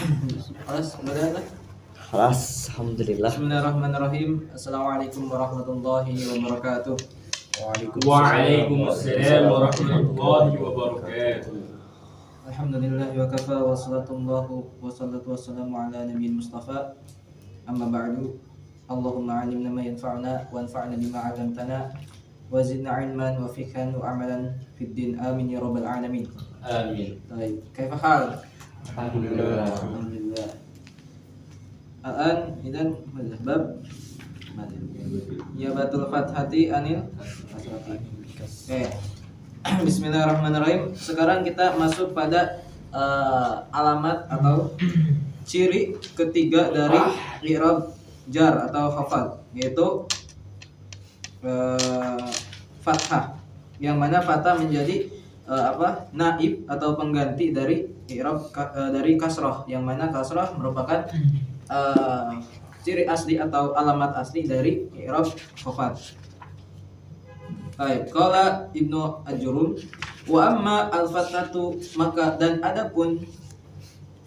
Alhamdulillah. Bismillahirrahmanirrahim. Assalamualaikum warahmatullahi wabarakatuh. Waalaikumsalam warahmatullahi wabarakatuh. Alhamdulillah wa kafa wa salatu wassalamu ala nabiyil mustafa. Amma ba'du. Allahumma 'allimna ma yanfa'una wa anfa'na bima 'allamtana wa zidna 'ilman wa fiqhan wa amalan fid din. Amin ya rabbal alamin. Amin. Baik, kaifa hal? Alhamdulillah. Alhamdulillah. Idan bab ya batul fathati anil kasrati. Oke. Bismillahirrahmanirrahim. Sekarang kita masuk pada alamat atau ciri ketiga dari i'rab jar atau khafad, yaitu fathah. Yang mana fathah menjadi naib atau pengganti dari i'rab dari kasrah, yang mana kasrah merupakan ciri asli atau alamat asli dari i'rab khafad. Baik, qala Ibnu Ajurun wa amma al-fathatu, maka dan adapun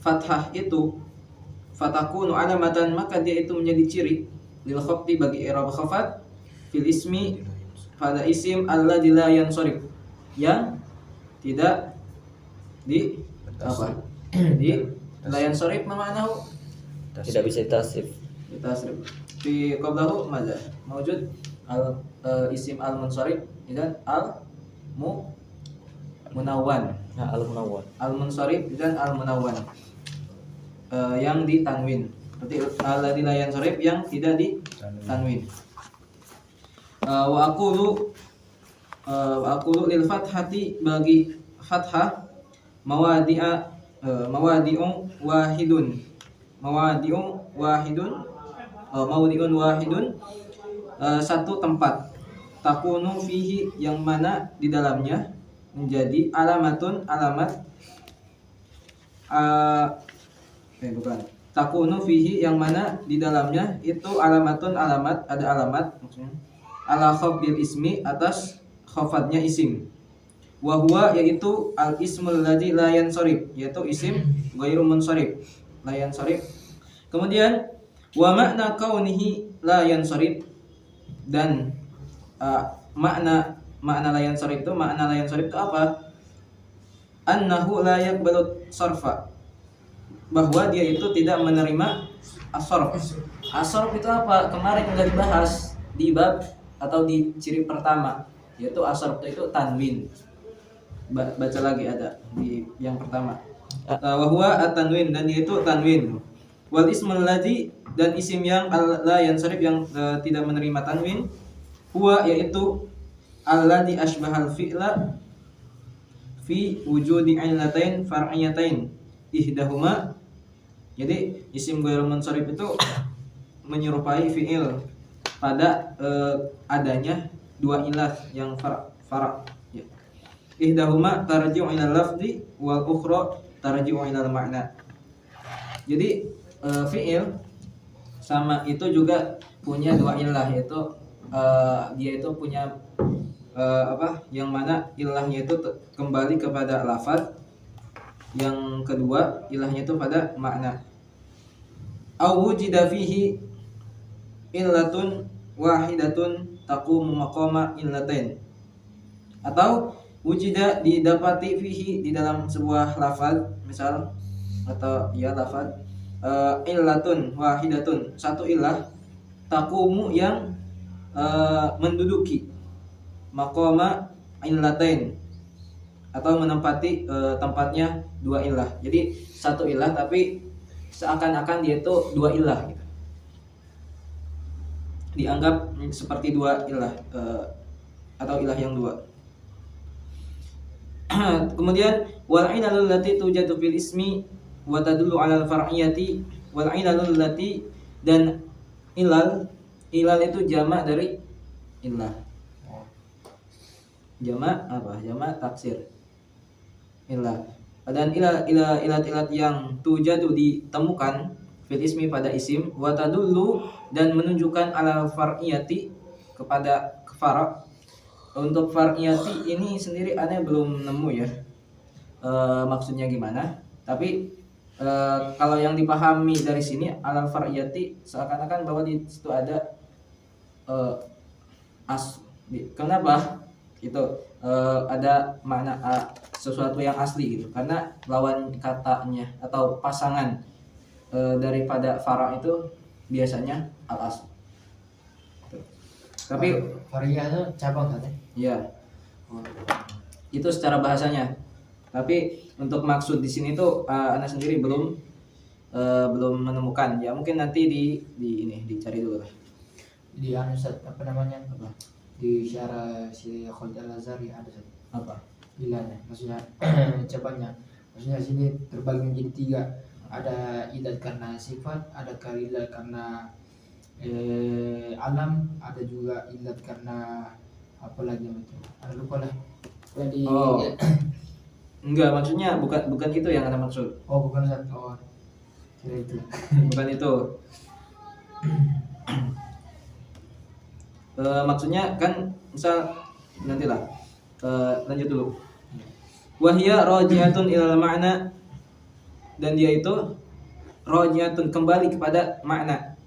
fathah itu fatakunu alamatan, maka dia itu menjadi ciri lil khafdi bagi i'rab khafad fil ismi pada isim alladzi la yansharif, yang tidak di di la yansharif ma'anahu Tidak bisa ditasrif. ditasrif fi qablahu madza mawjud al isim al munsharif dan al munawwan. Nah, al-munawwan. Al munsharif dan al munawwan yang ditanwin. Berarti alladzi la yansharif yang tidak ditanwin. Wa aqulu lil fathati, bagi fathah mawadi'un wahidun satu tempat, takunu fihi yang mana di dalamnya menjadi alamat takunu fihi yang mana di dalamnya itu alamat, ada alamat maksudnya ala khafdil ismi, atas khafadnya isim, wa huwa yaitu al ismul ladzi la yansharif, yaitu isim ghairu munsharif, la yansharif. Kemudian wa makna kaunihi la yansharif, dan makna la yansharif itu apa? Annahu la yaqbalu sarfa, bahwa dia itu tidak menerima as-sarf. As-sarf itu apa? Kemarin sudah dibahas di bab atau di ciri pertama, yaitu as-sarf itu tanwin. Baca lagi ada di yang pertama. Wa huwa at-tanwin, dan dia itu tanwin. Wal ismul ladzi, dan isim yang la yansharif yang tidak menerima tanwin, huwa yaitu alladzi asbahal fi'la fi wujudi illatain far'iyatain ihdahuma. Jadi isim ghairu munsharif itu menyerupai fi'il pada adanya dua ilah yang far' ya. Ihdahuma tarji'u ila lafzi wal ukhra tarji'u ila makna. Jadi fi'il sama itu juga punya dua ilah, yaitu dia itu punya yang mana ilahnya itu kembali kepada lafaz, yang kedua ilahnya itu pada makna. Au wujida fihi illatun wahidatun taqumu maqama illatain, atau wujida didapati fihi di dalam sebuah lafaz, misal atau ya lafaz illatun wahidatun, satu ilah, taqumu yang menduduki maqama illatain, atau menempati tempatnya dua ilah. Jadi satu ilah tapi seakan-akan dia itu dua ilah gitu. Dianggap seperti dua ilah atau ilah yang dua. Kemudian wal ilalul lati tujadu fil ismi wa tadullu 'alal far'iyati wal ilalul lati, dan ilal itu jamak dari ilah. Jamak apa? Jamak taksir. Ilah. Dan ilat yang tujadu ditemukan fil ismi pada isim, wa tadullu dan menunjukkan 'alal far'iyati kepada far'. Untuk far'iyati ini sendiri aneh belum nemu ya maksudnya gimana, tapi Kalau yang dipahami dari sini alal far'iyati seakan-akan bahwa di situ ada kenapa itu ada makna sesuatu yang asli gitu, karena lawan katanya atau pasangan daripada fara itu biasanya al asl. Tapi Varia itu cabang kan? ya itu secara bahasanya. Tapi untuk maksud di sini tuh Anda sendiri belum menemukan. Ya mungkin nanti di ini dicari dulu lah. Di anu Ustaz, apa namanya? Apa? Di syarah si Khalid Al-Azhari ada Ustaz. Apa? Ilahnya, maksudnya cabangnya. Maksudnya sini terbagi menjadi 3. Ada ilat karena sifat, ada kailat karena alam, ada juga ilat karena apa lagi itu? Ada lupa lah. Jadi Oh. Enggak, maksudnya bukan itu yang Anda maksud. oh bukan Ustaz. Oh. Kira itu. Bukan itu. Maksudnya kan misal nantilah lanjut dulu. Wahya raji'atun ilal ma'na, dan dia itu raji'atun kembali kepada makna,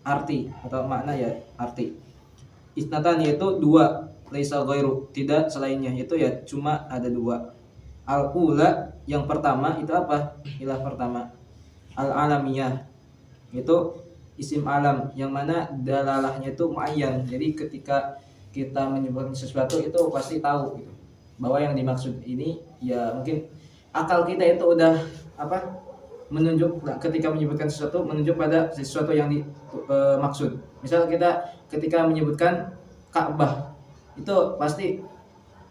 arti atau makna ya arti. Isnatan yaitu 2, laisa ghairu, tidak selainnya, itu ya cuma ada 2. Al-ula yang pertama itu apa? Ilah pertama. Al-alamiyah itu isim alam yang mana dalalahnya itu muayyan. Jadi ketika kita menyebutkan sesuatu itu pasti tahu gitu, bahwa yang dimaksud ini ya mungkin akal kita itu udah menunjuk ketika menyebutkan sesuatu menunjuk pada sesuatu yang dimaksud. Misal kita ketika menyebutkan Ka'bah itu pasti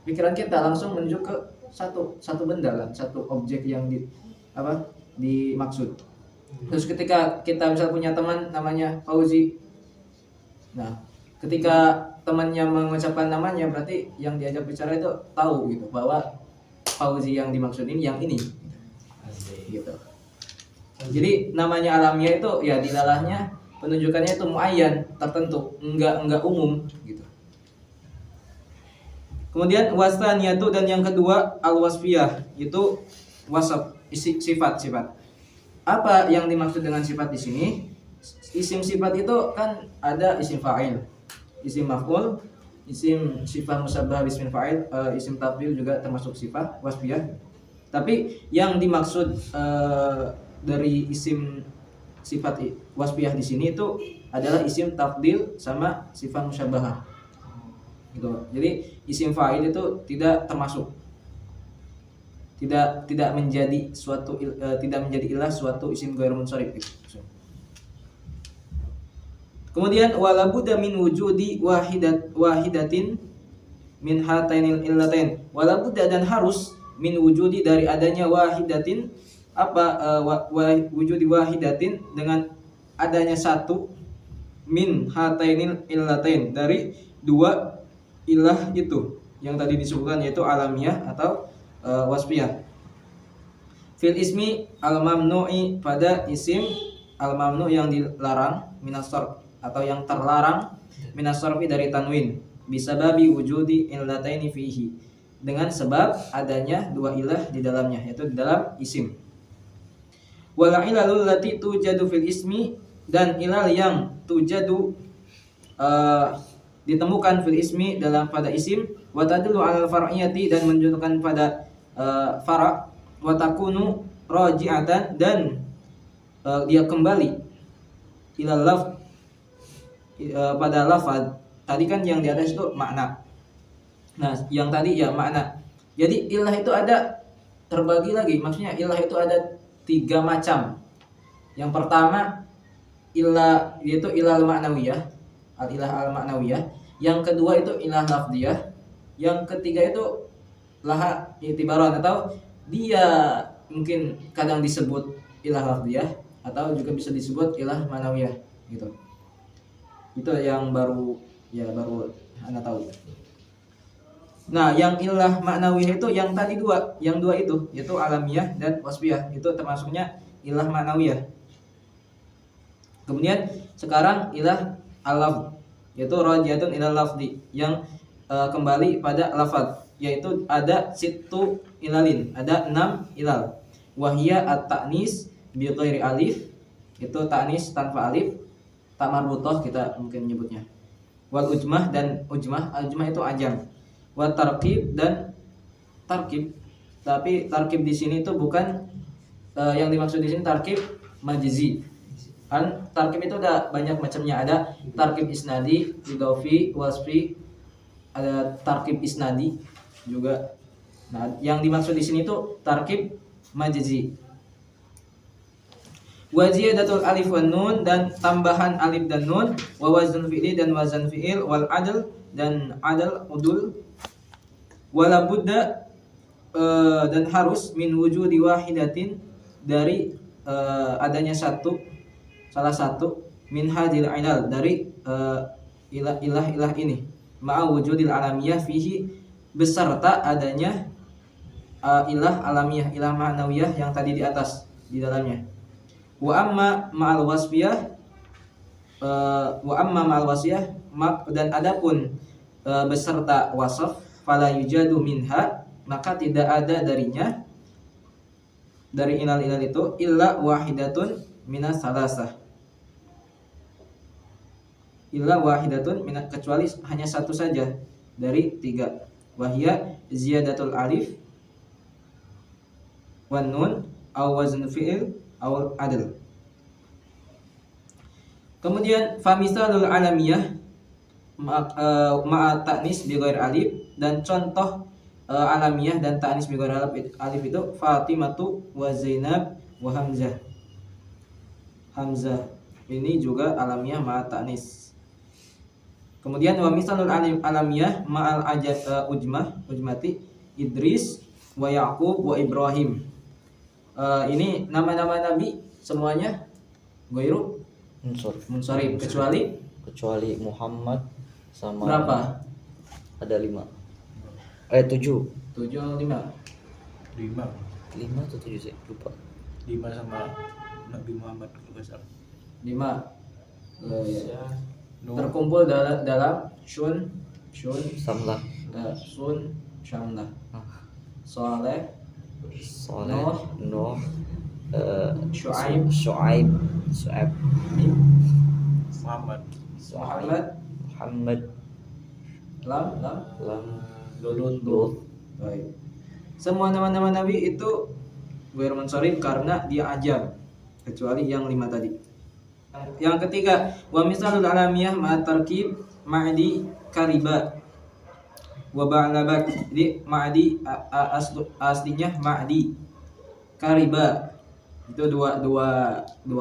pikiran kita langsung menunjuk ke satu benda kan, satu objek yang dimaksud. Terus ketika kita misal punya teman namanya Fauzi, nah ketika temannya mengucapkan namanya berarti yang diajak bicara itu tahu gitu bahwa Fauzi yang dimaksud ini yang ini gitu. Jadi namanya alamiah itu ya dilalahnya penunjukannya itu muayyan, tertentu, enggak umum gitu. Kemudian wasaniyatu, dan yang kedua al-wasfiyah, itu wasaf, sifat. Apa yang dimaksud dengan sifat di sini? Isim sifat itu kan ada isim fa'il, isim maf'ul, isim sifat musabbah bismil fa'il, isim tafdil juga termasuk sifat wasfiyah. Tapi yang dimaksud dari isim sifat wasfiyah di sini itu adalah isim tafdil sama sifat musabbahah. Gitu. Jadi isim fa'il itu tidak termasuk, tidak menjadi suatu tidak menjadi ilah suatu isim ghairu munsharif gitu. Kemudian wala budda min wujudi wahidatin min hatainil illatain. Wala budda, dan harus min wujudi dari adanya wahidatin wujudi wahidatin dengan adanya satu min hatainil illatain dari 2 ilah itu yang tadi disebutkan, yaitu alamiah atau wasfiyah. Fil ismi al-mamnu'i, pada isim al-mamnu' yang dilarang, minas sarf atau yang terlarang, minas sarfi dari tanwin, bisababi wujudi illataini fihi, dengan sebab adanya 2 ilah di dalamnya, yaitu di dalam isim. Wal ilalul lati tujadu fil ismi, dan ilal yang tujadu ditemukan fil ismi dalam pada isim, wa tadullu alal far'iyati, dan menunjukkan pada fara', wa takunu raji'atan, dan dia kembali ilal laf, pada lafaz. Tadi kan yang di atas itu makna. Nah, yang tadi ya makna. Jadi ilah itu ada terbagi lagi. Maksudnya ilah itu ada 3 macam. Yang pertama ilah, yaitu ilah al-ma'nawiyah, al-ilah al-ma'nawiyah. Yang kedua itu ilah lafdiyah. Yang ketiga itu laha i'tibaran, atau dia mungkin kadang disebut ilah lafdiyah atau juga bisa disebut ilah ma'nawiyah gitu. Itu yang baru Anda tahu. Nah, yang ilah ma'nawiyah itu yang tadi yang dua itu, yaitu alamiah dan wasfiyah, itu termasuknya ilah ma'nawiyah. Kemudian sekarang ilah al-lafz, yaitu rajiatun ilal lafzi, yang kembali pada lafaz, yaitu ada situ ilalin, ada 6 ilal. Wahia at-ta'nis, bi ghairi alif itu ta'nis tanpa alif, tak marbutoh kita mungkin nyebutnya. Wal ujmah dan ujmah, ujmah itu ajam. Wal tarkib dan tarkib. Tapi tarkib di sini itu bukan yang dimaksud di sini tarkib majzi. Kan tarkib itu ada banyak macamnya, ada tarkib isnadi, idhofi, wasfi, ada tarkib isnadi juga. Nah, yang dimaksud di sini itu tarkib majzi. Wa ziyadatul alif wan nun dan tambahan alif dan nun, wa wazn fi'li dan wazan fi'il, wal adl dan adl udul, wala budda dan harus min wujudi wahidatin dari adanya salah satu min hadil ilal dari ilah ini, ma'a wujudil alamiyah fihi beserta adanya ilah alamiah, ilah ma'nawiyah yang tadi di atas di dalamnya. Wa amma ma'al wasfiyah dan adapun beserta wasaf fala yujadu minha maka tidak ada darinya dari ilal-ilal itu illa wahidatun minas salasah, illa wahidatun minas, kecuali hanya satu saja dari tiga, wahia ziyadatul alif wan nun aw wazn fi'il aw adl. Kemudian famisalul alamiyah ma'a ta'nis bi ghairi alif dan contoh alamiyah dan ta'nis bi ghairi alif itu Fatimatu wa Zainab wa Hamzah. Hamzah ini juga alamiyah ma'a ta'nis. Kemudian wa misalul alamiyah ma'al ujmati Idris wa Yaqub wa Ibrahim. Ini nama-nama nabi semuanya ghairu munsharif kecuali Muhammad sama berapa? Ada 5. 7 7 5. 5 atau 7 sih, lupa. 5 sama Nabi Muhammad kalau nggak salah. 5. Terkumpul dalam Shun Samlah, Sun Syamlah, Saleh, Nuh, Syuaib, Muhammad, Lam, Lut. Baik. Semua nama-nama nabi itu ghairu munsharif karena dia ajam, kecuali yang 5 tadi. Yang ketiga, wa misalul alamiyah ma'at tarkib ma'di kariba wa ba'labak. Jadi ma'di aslinya ma'di, kariba itu dua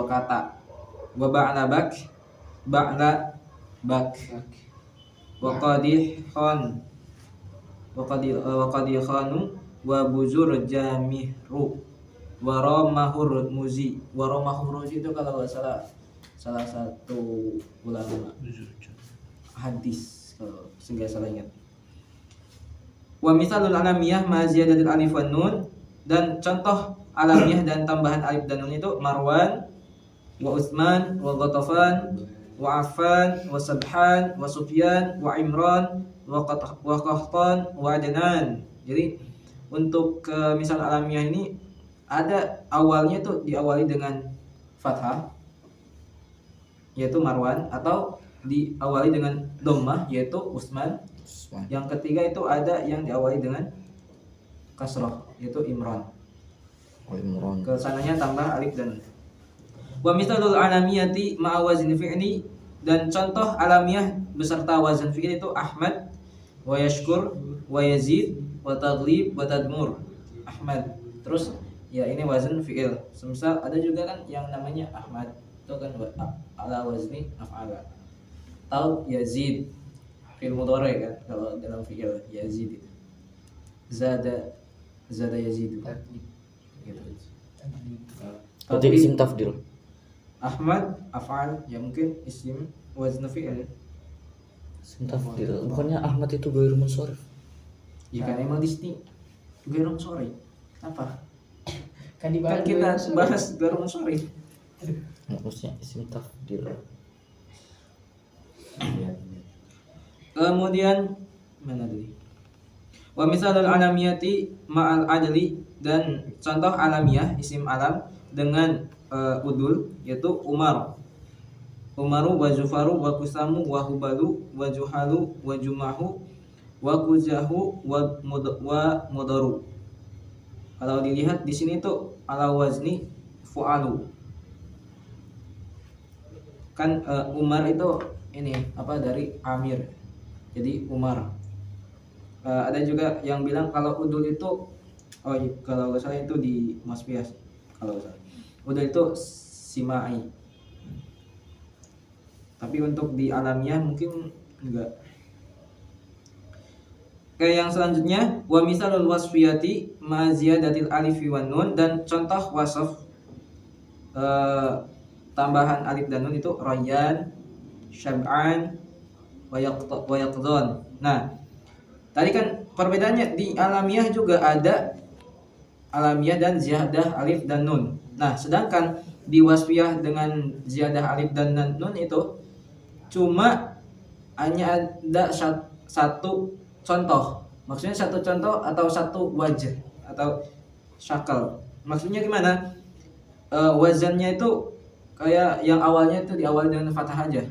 kata. Wa ba'labak, ba'labak, wa qadikhanu wa buzur jamihru wa ramahur muzi. Wa ramahur muzi itu kalau nggak salah satu ulama hadis kalau nggak salah ingat. Wa misalul alamiyah ma ziyadatul alif wan nun dan contoh alamiah dan tambahan alif dan nun itu Marwan wa Utsman wa Ghatafan wa Affan wa Sabhan wa Sufyan wa Imran wa Qahtan wa Adnan. Jadi untuk misal alamiah ini ada awalnya tuh diawali dengan fathah yaitu Marwan, atau diawali dengan dhammah yaitu Utsman. Yang ketiga itu ada yang diawali dengan kasrah yaitu Imran. Kesananya tambah alif dan nun. Wa mithalul alamiyati ma'a wazni fi'li dan contoh alamiah beserta wazan fi'il itu Ahmad wa Yashkur wa Yazid wa Taghlib wa Tadmur. Ahmad. Terus ya ini wazan fi'il. Semisal ada juga kan yang namanya Ahmad itu kan ala wazni af'ala. Atau Yazid fi'il mudhari kan kalau dalam fi'il Yazid itu. Zada Yazid. Gitu. Berarti isim tafdil. Ahmad af'al ya mungkin isim wazn fi'il. Isim tafdil. Bukannya Ahmad itu ghairu munsharif? Ya kan emang di sini ghairu munsharif. Apa? Kan Kita bahas ghairu munsharif. Maksudnya isim tafdil. Kemudian mana tadi? Wa misalul alamiyati ma'al adli dan contoh alamiah isim alam dengan udul yaitu Umar, Umaru wa Zufaru wa Kusamu wa Hubalu wa Juhalu wa Jumahu wa Kuzahu wa Mudaru. Kalau dilihat di sini tuh ala wazni fu'alu. Kan Umar itu ini apa dari Amir. Jadi Umar. Ada juga yang bilang kalau udul itu kalau nggak salah itu di Masbias kalau nggak salah. Udul itu simai. Tapi untuk di alamiah mungkin enggak. Kayak yang selanjutnya wa misalul wasfiyati ma ziyadatil alif wan nun, dan contoh wasaf tambahan alif dan nun itu Rayyan, Syab'an, wa Yaqdhan. Nah, tadi kan perbedaannya di alamiah juga ada alamiah dan ziyadah alif dan nun. Nah, sedangkan di wasfiyah dengan ziyadah alif dan nun itu cuma hanya ada satu contoh. Maksudnya satu contoh atau satu wajah atau syakal. Maksudnya gimana? Wazannya itu kayak yang awalnya itu diawali dengan fathah aja.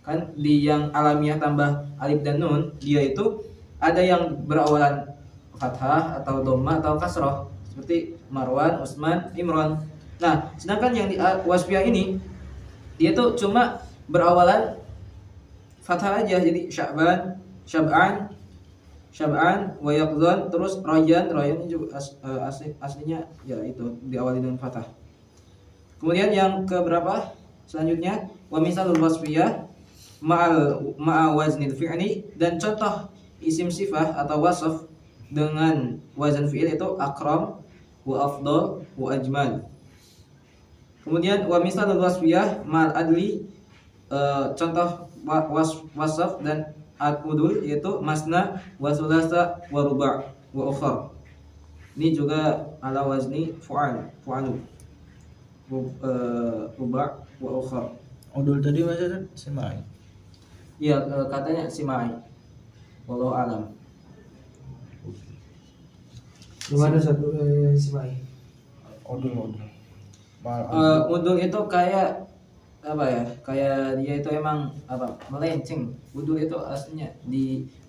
Kan di yang alamiah tambah alif dan nun, dia itu ada yang berawalan fathah atau dhamma atau kasrah seperti Marwan, Utsman, Imran. Nah, sedangkan yang di wasfiyah ini dia tuh cuma berawalan fathah aja, jadi Syab'an, wa Yaqdhan, terus Rayyan ini juga aslinya ya itu diawali dengan fathah. Kemudian yang ke berapa? Selanjutnya wa misalul wasfiyah ma'a waznil fi'li, dan contoh isim sifah atau wasaf dengan wazan fi'il itu akram, wa afdal, wa ajmal. Kemudian wa misalul wasfiyah ma'al adli, contoh wasaf dan al-udul yaitu masna, wa sulasa, wa ruba', wa ukhar. Ini juga ala wazni fu'alu, ruba', wa ukhar. Udul tadi maksudnya simai. Iya, katanya simai. Wallahu alam. Gimana satu simai? Udul. Udul itu kayak apa ya? Kayak dia itu emang apa? Melenceng. Udul itu aslinya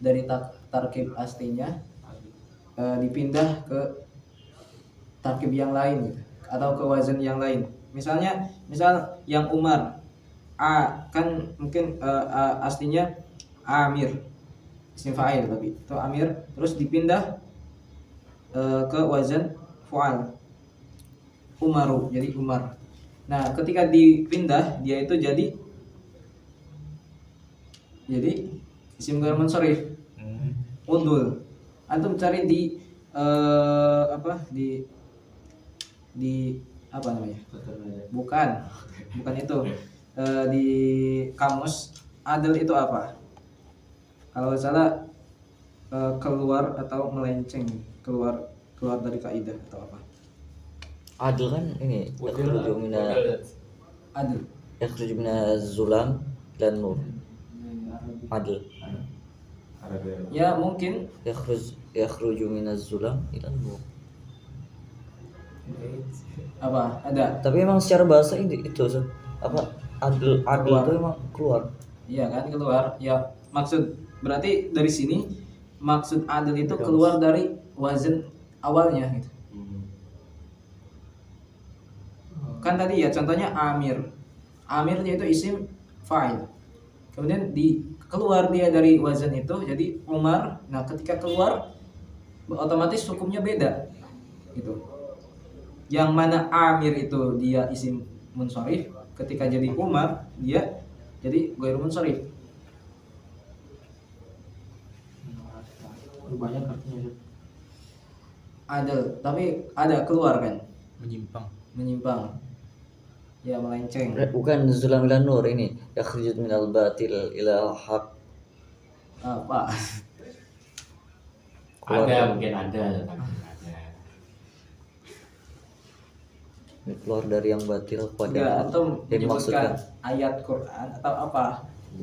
dari tarkib aslinya dipindah ke tarkib yang lain gitu, atau ke wazan yang lain. Misal yang Umar kan mungkin aslinya Amir, isim fa'il, tapi itu Amir terus dipindah ke wazan fu'al, Umaru, jadi Umar. Nah, ketika dipindah dia itu jadi isim ghair munsharif, udul. Antum cari di apa namanya? Bukan itu. Di kamus adil itu apa? Kalau salah keluar atau melenceng, keluar dari kaidah atau apa? Adil kan ini yakhruju minaz zulam dan nur. Adil. Ya mungkin yakhruju minaz zulam ila nur. Apa? Ada. Tapi emang secara bahasa itu apa? Adil itu emang keluar. Iya kan, keluar. Ya maksud berarti dari sini maksud adil itu keluar dari wazan awalnya gitu. Kan tadi ya contohnya Amir dia itu isim fa'il, kemudian keluar dia dari wazan itu jadi Umar. Nah, ketika keluar otomatis hukumnya beda gitu. Yang mana Amir itu dia isim munsharif, ketika jadi Umar dia jadi ghairu munsharif. Banyak artinya. Adil, tapi ada keluar kan, menyimpang. Ya melenceng. Bukan zulam ila nur, ini yakhruju minal batil ila haq. Apa? Ada, mungkin ada. Keluar dari yang batil Enggak, kepada atau yang dimaksudkan. menyebutkan ayat Quran atau apa?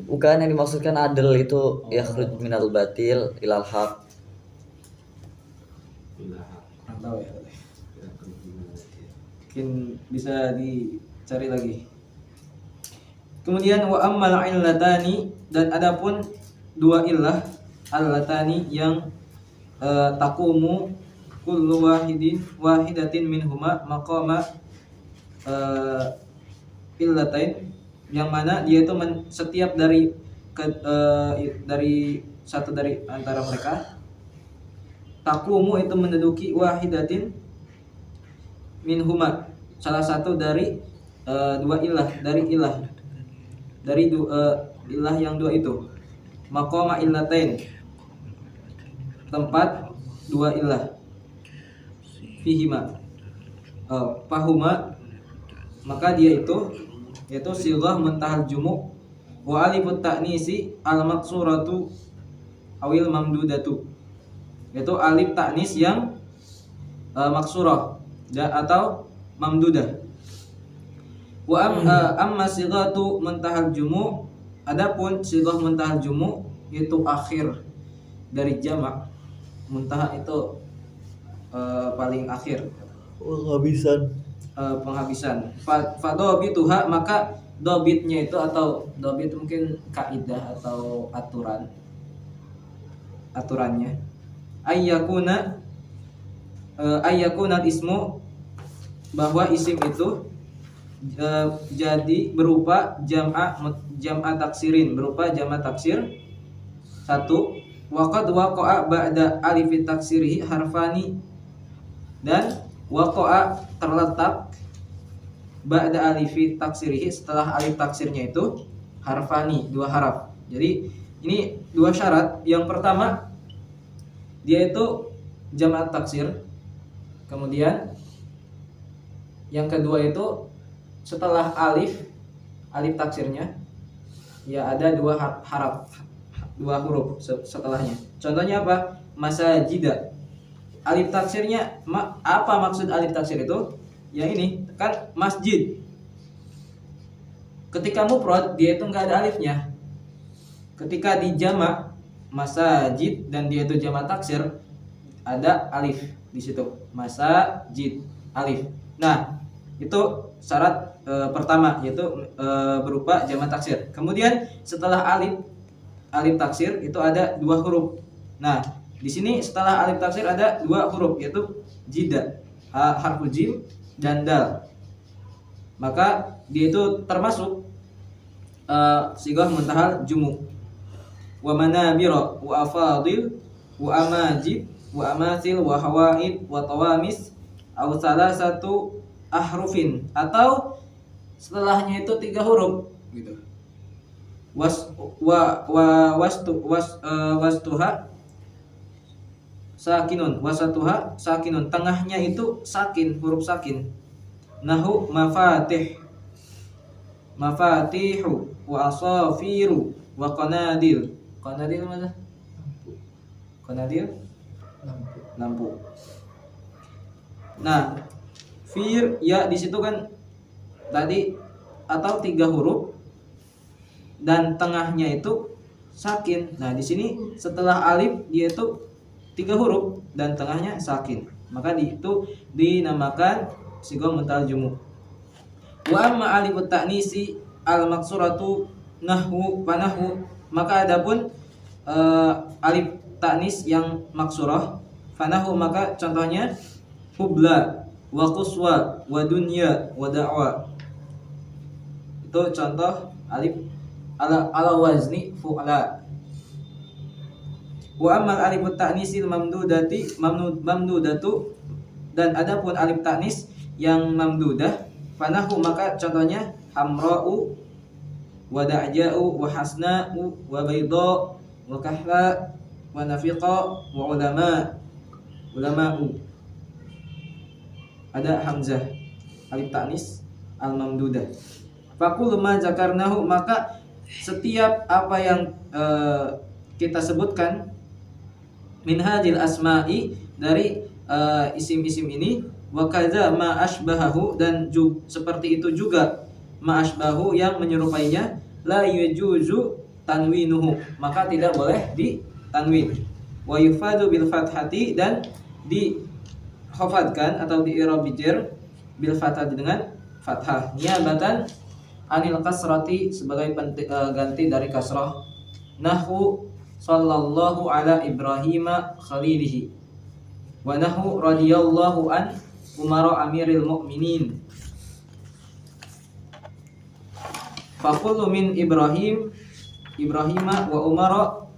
Bukan, yang dimaksudkan adil itu yakhruju minal batil ilal haq. Kurang tahu ya. Mungkin bisa dicari lagi. Kemudian wa ammal illatani, dan adapun dua illah allatani yang taqumu kullu wahidatin minhuma maqama illatain, yang mana dia itu setiap dari satu dari antara mereka, taqumu itu menduduki wahidatin minhuma, salah satu dari dua ilah, dari ilah yang dua itu, maqama illatain, tempat dua ilah, fihima, fahuma, maka dia itu yaitu sighah muntahal jumu' wa alifut ta'nisi al maqsuratu awil mamdudatu, yaitu alif ta'nis yang maksurah atau mamdudah. Wa amma sighatu muntahal jumu', adapun sighah muntahal jumu' itu akhir dari jamak. Muntaha itu paling akhir, penghabisan. Fadobituha, maka dobitnya itu, atau dobit mungkin kaidah atau aturannya, ayyakuna ismu, bahwa isim itu jadi berupa jam'a taksirin, berupa jam'a taksir satu. Waqad waqa'a ba'da alif taksirihi harfani, dan waqa'a terletak ba'da alif taksirihi, setelah alif taksirnya itu harfani, dua haraf. Jadi ini dua syarat. Yang pertama, dia itu jam'at taksir. Kemudian yang kedua itu setelah alif taksirnya ya ada dua haraf, dua huruf setelahnya. Contohnya apa? Masajida. Alif taksirnya apa maksud alif taksir itu? Ya ini kan masjid. Ketika mufrad dia itu enggak ada alifnya. Ketika di jamak masajid dan dia itu jamak taksir ada alif di situ. Masajid, alif. Nah, itu syarat pertama, yaitu berupa jamak taksir. Kemudian setelah alif taksir itu ada dua huruf. Nah, di sini setelah alif taksir ada dua huruf, yaitu jida, harfu jim dan dal. Maka dia itu termasuk sighah muntahal jumu. Wa manabira wa afadil wa amajib wa amathil wa hawaid wa tawamis aw salasatu ahrufin, atau setelahnya itu tiga huruf gitu. Wastuha sakinun, wasatuha sakinun, tengahnya itu sakin, huruf sakin. Nahu mafatihu wa asafiru wa qanadil. Qanadil mana? Qanadil lampu. Nah, fir ya di situ kan tadi atau tiga huruf dan tengahnya itu sakin. Nah, di sini setelah alif dia itu tiga huruf dan tengahnya sakin. Maka itu dinamakan sighah muntahal jumu. Wa amma alifut ta'nisi al maksuratu nahwu panahu, maka adapun alif ta'nis yang maksurah fanahu, maka contohnya hubla wa quswa wa dunya wa da'wa. Itu contoh alif ala wazni fu'la. Wa amal alif ta'nisil mamdudatu, dan adapun alif ta'nis yang mamdudah fanahu, maka contohnya hamra'u wa da'ja'u wa hasna'u wa bayda wa kahla wa nafiqa wa ulama'u. Ada hamzah alif ta'nis al mamdudah. Faqul ma zakarnahu, maka setiap apa yang kita sebutkan min hadil asma'i, dari isim-isim ini, wa kadza ma asbahahu, dan seperti itu juga ma asbahu yang menyerupainya, la yajuzu tanwinuhu, maka tidak boleh ditanwin. Wa yufadu bil fathati, dan di khafadkan atau di i'rab bijar bil fathah dengan fathah, niyabatan anil kasrati sebagai ganti dari kasrah. Nahu sallallahu ala Ibrahim khalilihi wa nahu radhiyallahu an Umar amiril mu'minin. Faqulu min Ibrahim wa Umar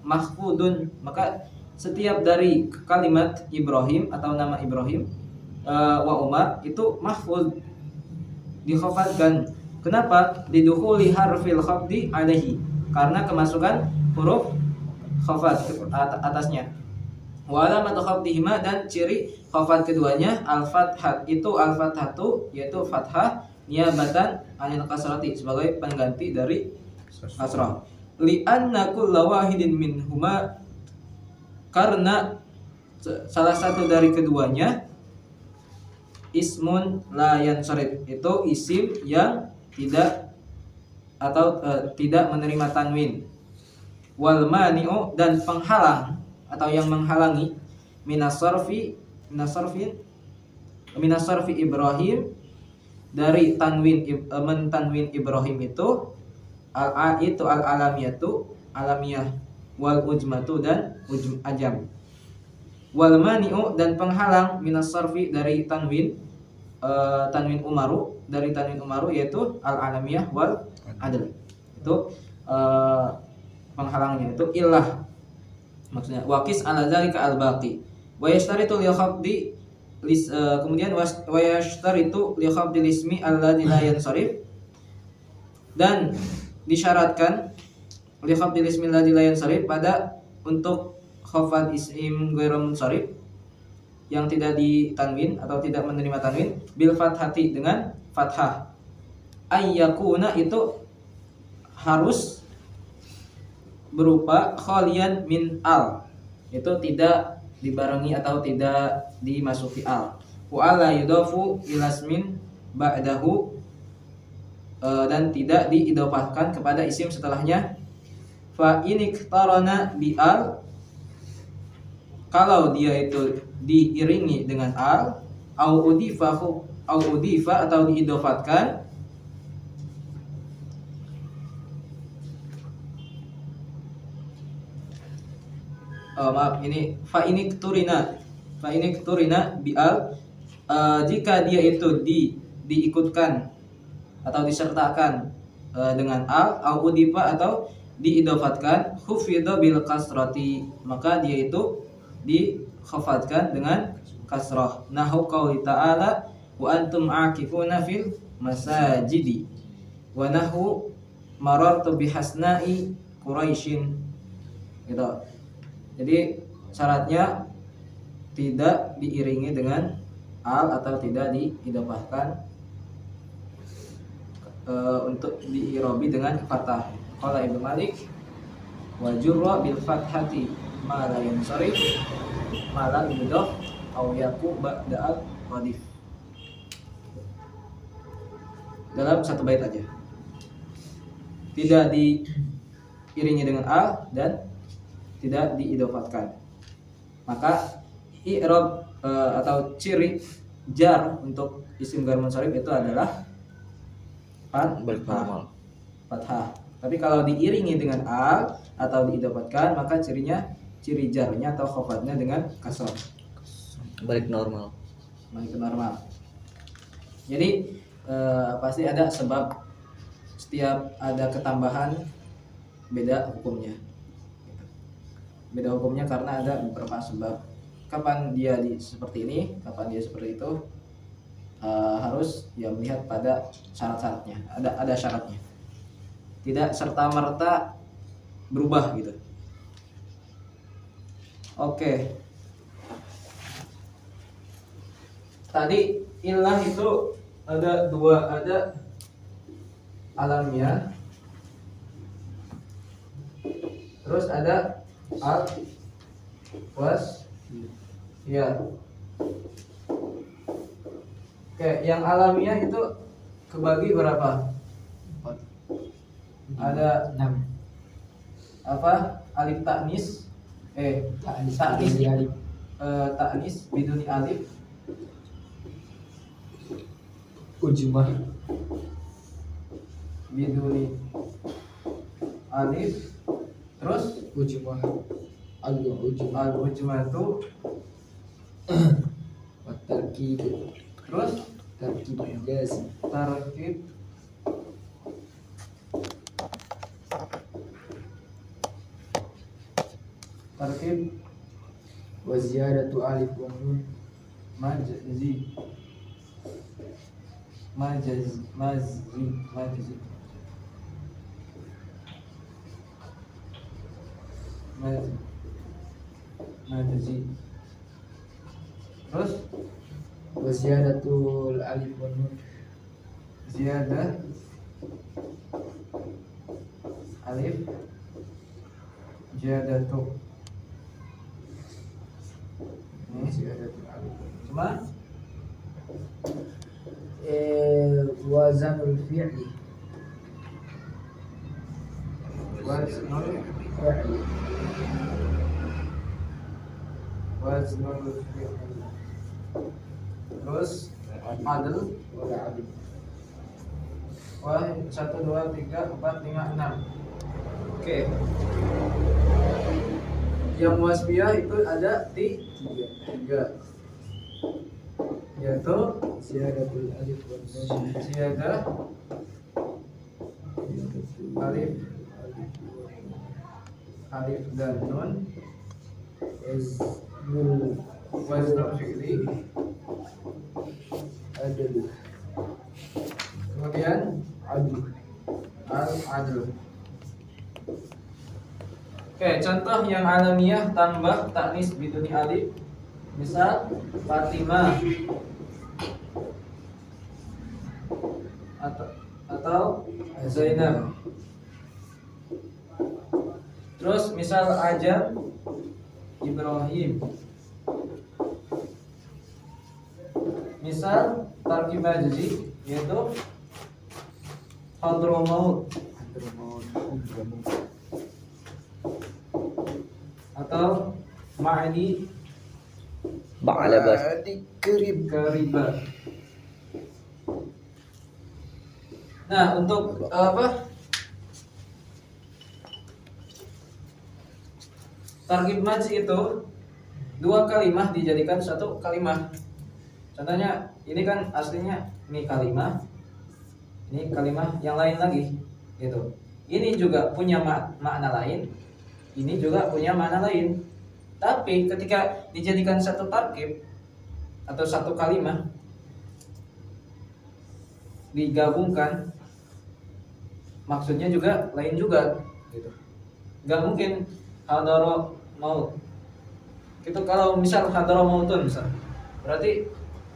mahfudun, maka setiap dari kalimat Ibrahim atau nama Ibrahim wa Umar itu mahfud, dikhafatkan. Kenapa? Lidukhuli harfil khafdi alaihi, karena kemasukan huruf khafat atasnya. Wa alamatu khafdihima, dan ciri khafat keduanya al-fathah, itu al-fathatu yaitu fathah, niyabatan anil kasrati sebagai pengganti dari kasrah. Li'anna kulla wahidin minhuma, karena salah satu dari keduanya ismun la yansharif, itu isim yang tidak atau tidak menerima tanwin. Wal mani'u, dan penghalang atau yang menghalangi minas sarfi Ibrahim, dari mentanwin Ibrahim itu al-alamiyatu, alamiyah, wal ujmatu, dan ajam. Wal mani'u, dan penghalang minas sarfi dari tanwin Umaru, dari tanwin Umaru yaitu al-alamiyah wal adl. Itu penghalangnya itu illah, maksudnya waqis ala zalika al-baqi. Wa yashtaritu li khafdi kemudian wa yashtaritu li khafdi ismi alladzi la yansharif, dan disyaratkan li khafdi ismi alladzi la yansharif pada untuk khafat isim ghairu munsharif yang tidak ditanwin atau tidak menerima tanwin bil fathati dengan fathah. Ayyakuna, itu harus berupa khalian min al, itu tidak dibarengi atau tidak dimasuki al. Wa ala yudafu ilasmin ba'dahu, dan tidak diidofahkan kepada isim setelahnya. Fa iniktarana bi al, kalau dia itu diiringi dengan al, au udifa atau diidofatkan, fa ini turina bi al, jika dia itu diikutkan atau disertakan dengan al, au udifa atau diidofatkan, khufidha bil kasrati, maka dia itu dikhafatkan dengan kasrah. Nahu qauli ta'ala wa antum aqifuna fil masajidi, wa nahu marartu bihasna'i quraisyin, gitu. Jadi syaratnya tidak diiringi dengan al atau tidak diidofahkan untuk diirobi dengan fathah. Qala Ibnu Malik wa jurra bil fathati ma la yansharif ma la yudaf aw yaku ba'da al radif. Dalam satu bait aja, tidak diiringi dengan al dan tidak diidofatkan, maka i'rab atau ciri jar untuk isim ghairu munsharif itu adalah fathah. Tapi kalau diiringi dengan al atau diidofatkan, maka ciri jarnya atau khofatnya dengan kasrah, balik normal. Jadi pasti ada sebab, setiap ada ketambahan beda hukumnya karena ada beberapa sebab. Kapan dia seperti ini, kapan dia seperti itu, harus ya melihat pada syarat-syaratnya. Ada syaratnya, tidak serta merta berubah gitu. Oke. Tadi ilah itu ada dua, ada alamiah, terus ada al was ya. Oke, yang alamiah itu kebagi berapa? 4, Ada 6. apa? Alif taknis, taknis alif. taknis biduni alif. ujmah biduni alif. Terus ujmah ujmah al ujmatu. wa tarkib Terus tarkib jazm tarkib wa ziyadatu alif wa nun majzi majzi terus wa ziyadatul alif wa nun ziyadah alif ziyadatu. ziyadatul alif wa nun. Cuma wazanul fi'li waznul fi'li waznul fi'l. Terus adl. wala adl Wah, 1, 2, 3, 4, 5, 6. Oke. Yang wasbiyah itu ada di 3. Yaitu ziyadatul alif wa nun ziyadah alif alif dan nun waznul waznul fi'li. adl Kemudian adl al-adl. Oke, contoh yang alamiah tambah taknis biduni alif. Misal Fatimah atau Zainab. Terus misal Ajam Ibrahim. Misal tarkib majzi yaitu Hadramaut atau Ma'adi Ba'alabah. Kariba. Nah, untuk apa? Tarkib majzi itu 2 kalimah dijadikan 1 kalimah. Contohnya, ini kan aslinya ini kalimah, ini kalimah yang lain lagi, gitu. Ini juga punya makna lain, ini juga punya makna lain. Tapi ketika dijadikan 1 tarkib atau 1 kalimah digabungkan, maksudnya juga lain juga, gitu. Gak mungkin hadara maut. Itu kalau misal hadara mautun misal, berarti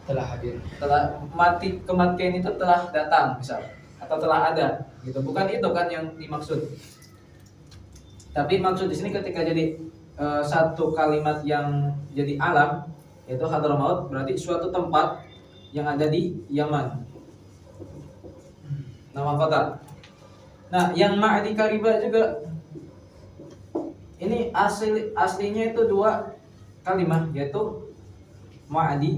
telah hadir telah mati, kematian itu telah datang misal, atau telah ada, gitu. Bukan itu kan yang dimaksud. Tapi maksud di sini ketika jadi 1 kalimat yang jadi alam yaitu Hadramaut, berarti suatu tempat yang ada di Yaman, nama kota. Nah, yang Ma'adi Kariba juga ini aslinya itu 2 kalimat yaitu Ma'adi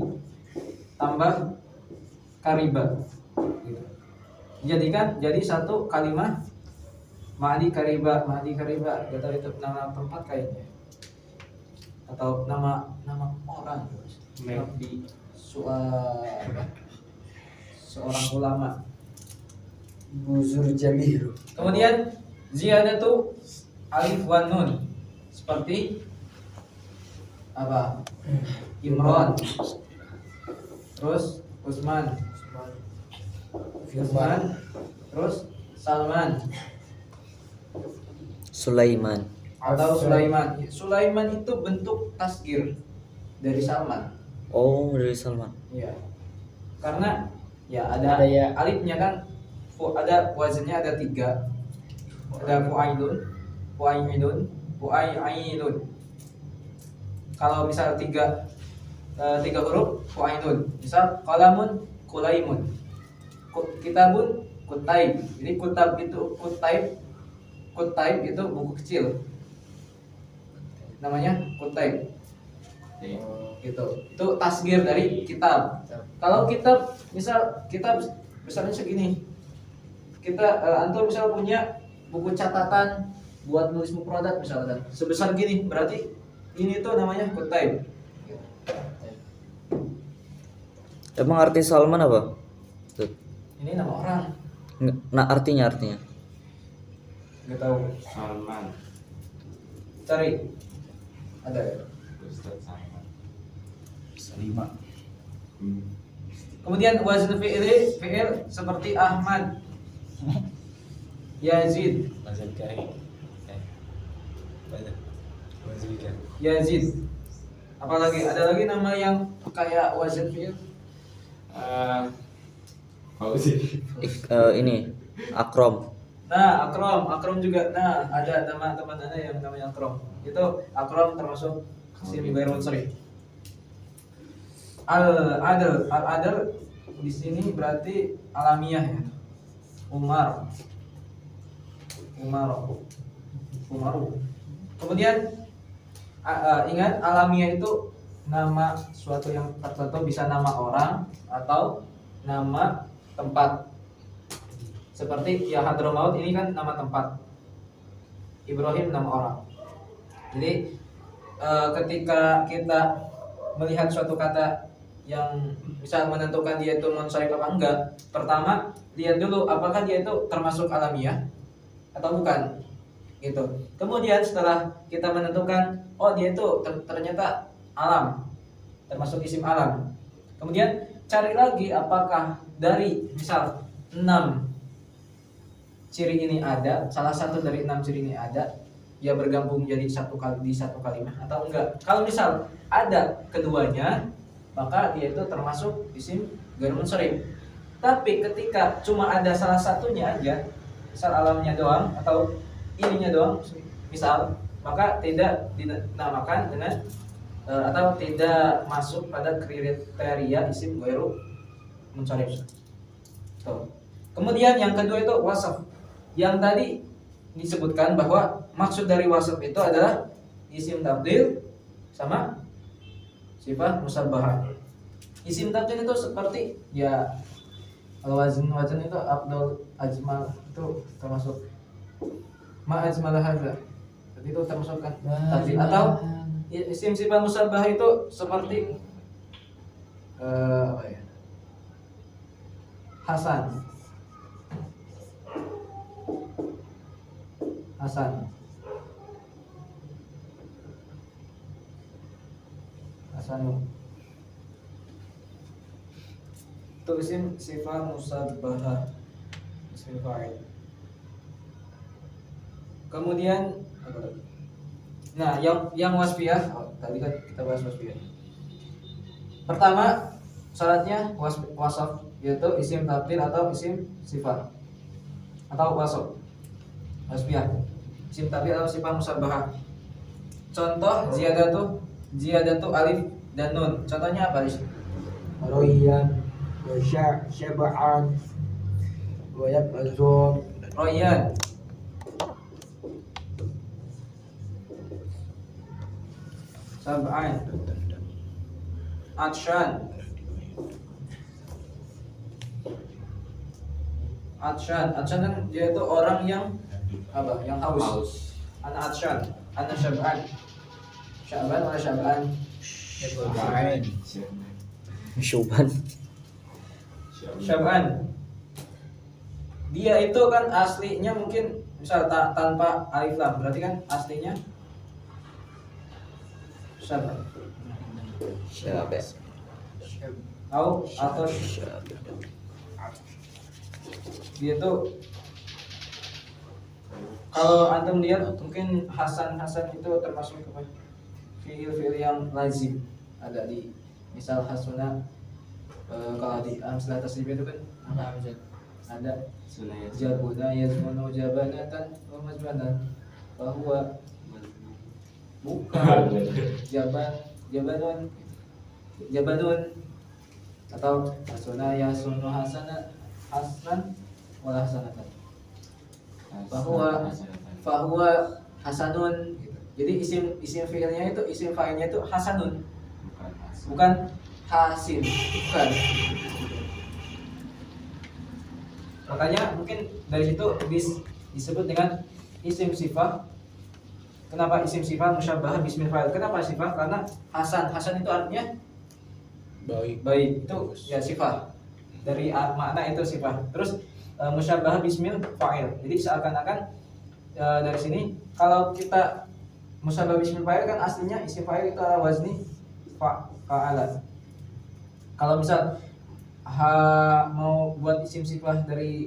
tambah Kariba, gitu. Jadikan jadi 1 kalimat Ma'adi Kariba. Ma'adi Kariba, gak tahu itu nama tempat kayaknya atau nama orang di seorang ulama. buzur jamiru Kemudian ziyadatu alif wa nun seperti apa? Imran. Terus Utsman. Terus Salman Sulaiman. atau Sulaiman. Sulaiman itu bentuk tasgir dari Salman. Oh, dari Salman. Iya. Karena ya ada Ada ya. alifnya kan, ada wazannya ada 3. Ada fuailun, fuailun. Kalau misal 3 huruf fuailun. Misal qalamun, kulaimun. Kitabun, kutaib. Jadi kutab itu kutaib itu buku kecil. Namanya kutaib. Gitu. Itu tasgir dari kitab. Kalau kitab, misal kitab misalnya segini. Kita antum misal punya buku catatan buat nulis mufradat misalkan sebesar gini, berarti ini tuh namanya kutaib. Emang arti Salman apa? Tuh. Ini nama orang. Nah, artinya. Nggak tahu. Salman. Cari. Ada ya? Ustaz Salman. Salima. Kemudian wazn fi'il seperti Ahmad, Yazid, Mazal Kai. Mazal Kai. Yazid. Apalagi ada lagi nama yang kayak wazn fi'il. Fauzi. Ini Akrom. Nah, Akrom juga. Nah, ada teman-teman Anda yang namanya Akrom. Itu Akrom termasuk isim ghair munsharif. Al-adl di sini berarti alamiah ya. Umaru. Kemudian ingat alamiah itu nama suatu yang tertentu, bisa nama orang atau nama tempat. Seperti ya Hadramaut ini kan nama tempat. Ibrahim nama orang. Jadi ketika kita melihat suatu kata yang bisa menentukan dia itu munsharif apa enggak, pertama lihat dulu apakah dia itu termasuk alamiah atau bukan, gitu. Kemudian setelah kita menentukan oh dia itu ternyata alam, termasuk isim alam, kemudian cari lagi apakah dari misal 6 ciri ini ada, salah satu dari 6 ciri ini ada, ya bergabung jadi satu kalimat atau enggak. Kalau misal ada keduanya, maka dia itu termasuk isim ghair munsharif. Tapi ketika cuma ada salah satunya aja, misal alamnya doang atau ininya doang, misal, maka tidak dinamakan dengan atau tidak masuk pada kriteria isim ghair munsharif. Tuh. Kemudian yang kedua itu wasaf. Yang tadi disebutkan bahwa maksud dari wasaf itu adalah isim tabdil sama sifat musabbahah. Isim tabdil itu seperti ya wazn itu Abdul Ajmal, itu termasuk ma ajmal hadza. Jadi itu termasuk kan tabdil. Atau isim sifat musabbahah itu seperti apa ya? Hasan. Itu isim sifat musabbahah, isim fa'il. Kemudian nah yang wasfiyah, tadi kan kita bahas wasfiyah. Pertama syaratnya wasaf, yaitu isim tabdil atau isim sifat atau wasaf. Wasfiyah, isim tabdil atau sifat musabbahah. Contoh ziyadatu alif dan nun. Contohnya apa sih? Royan, syab'an, wa yab'azun. Royan, sab'an, atshan, kan dia itu orang yang apa? Yang haus. Ana atshan, ana syab'an. Syab'an mana syab'an? Syuban. Syab'an. Dia itu kan aslinya mungkin misal tanpa alif lam, berarti kan aslinya Syab'an. Atau dia tuh kalau antum lihat mungkin Hasan itu termasuk apa? Fiil yang lazim ada di misal hasuna. Kalau di amsalah tasrif itu kan ada jabuna yazmunu jabanatan wa mazmanan bahwa bukan jabanun atau hasuna yasunu hasan wala hasanatan bahwa hasanun. Jadi isim fiilnya itu, isim fa'ilnya itu hasanun, bukan hasin, bukan. Makanya mungkin dari situ disebut dengan isim sifah. Kenapa isim sifah musyabbah bismil fa'il? Kenapa sifah? Karena hasan. Hasan itu artinya baik. Itu ya sifah. Dari makna itu sifah. Terus musyabbah bismil fa'il. Jadi seakan-akan dari sini kalau kita musyabbah bismil fa'il kan aslinya isim fa'il itu ala wazni fa'ala. Kalau misal mau buat isim sifah dari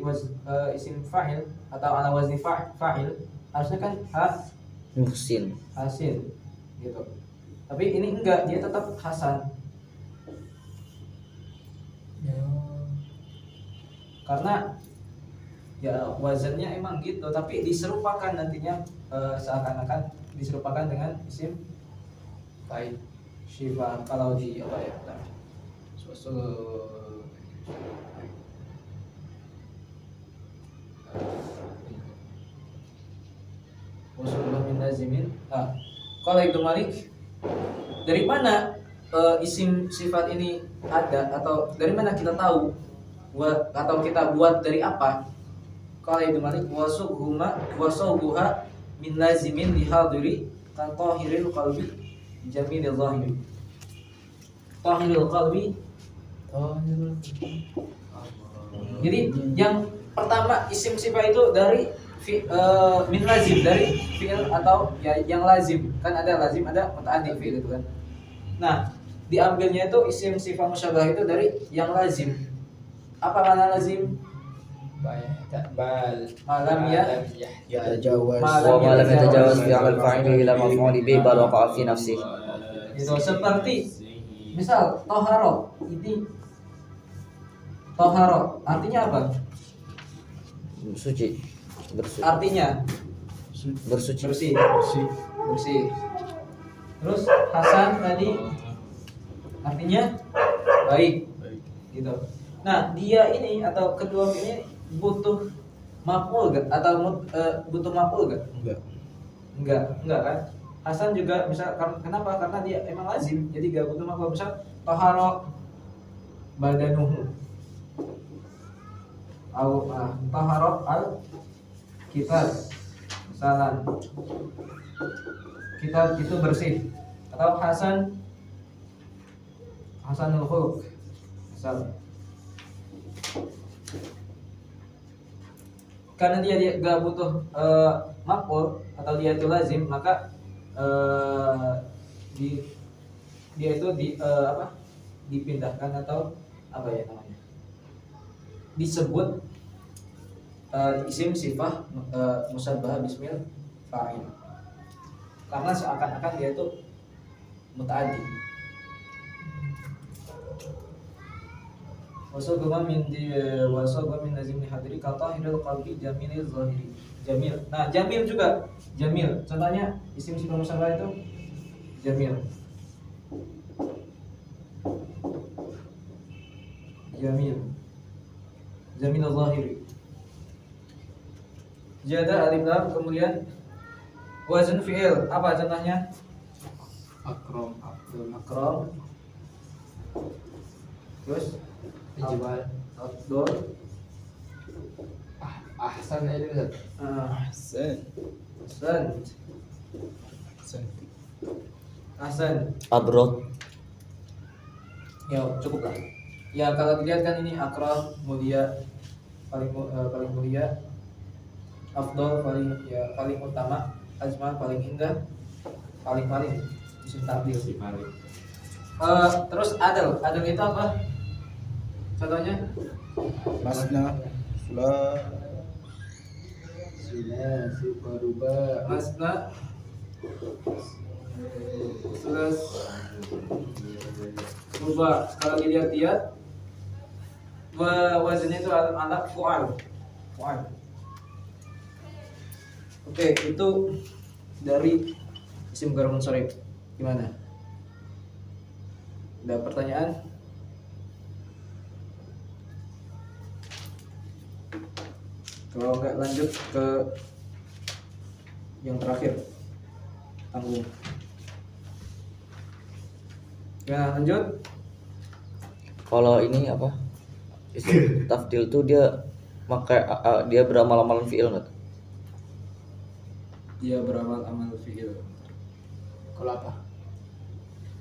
isim fa'il atau ala wazni fa'il, harusnya kan Muhsin. hasin gitu. Tapi ini enggak, dia tetap hasan. Karena ya wazannya emang gitu, tapi diserupakan nantinya seakan-akan diserupakan dengan isim Baik. sifah. Kalau di apa ya? Usulullah min lazimin. Kalau Ibnu Malik, dari mana isim sifat ini ada, atau dari mana kita tahu, atau kita buat dari apa? Kalau Ibnu Malik, wasubuha min lazimin lihadiri kan tahiril qalbi jamilil zahiri. Tahiril qalbi. Jadi yang pertama isim sifat itu dari min lazim, dari fi'il atau ya yang lazim. Kan ada lazim, ada muta'addi fi'il itu kan. Nah, diambilnya itu isim sifat musyabbah itu dari yang lazim. Apa makna lazim? Malam ya Tajawaz. Wa ma lam yatajawaz fi 'amal fa'ili ila maf'uli bihi bal waqa'a fi nafsihi. Itu seperti misal toharo, ini toharo artinya apa? Suci. Artinya Bersuci. bersih. Terus hasan tadi artinya baik gitu. Nah, dia ini atau kedua ini butuh maf'ul gak? Atau butuh maf'ul gak? Enggak kan? Hasan juga misal kenapa? Karena dia emang lazim, jadi gak butuh maf'ul. Misal tahara badanuhu au tahara al kitab, misalan kitab itu bersih. Atau hasanul khuluq misal. Karena dia gak butuh maf'ul atau dia itu lazim, maka dia itu dipindahkan atau apa ya namanya, disebut isim sifah musyabbah bismil fa'il, karena seakan-akan dia itu muta'addi. Wasogoma min lazim hadiri katahiril qalbi jamilil zahiri. Jamil. Nah, jamil juga. Jamil. Contohnya isim sifat musyabbah itu jamil. Jamil zahiri. Jada alif lam, kemudian wazn fi'il. Apa contohnya? Akram, Abdul, Akram. Terus Ijbal, Abdul. Ahsan itu Ustaz. Ahsan. Abrod. Ya cukup lah. Ya kalau dilihat kan ini akram, mulia, paling mulia, afdol paling utama, ajmal paling indah, paling isim tabdil. Terus adil itu apa? Contohnya? Masna. Masna, sulas, rubah. Kalau dilihat wazannya itu alat fu'al. Oke, itu dari isim ghair munsharif. Gimana? Ada pertanyaan? Kalau enggak lanjut ke yang terakhir, tanggung. Ya, lanjut. Kalau ini apa? Isim tafdil tuh dia dia beramal-amalan fi'il nggak? Dia beramal amal fi'il. Kalau apa?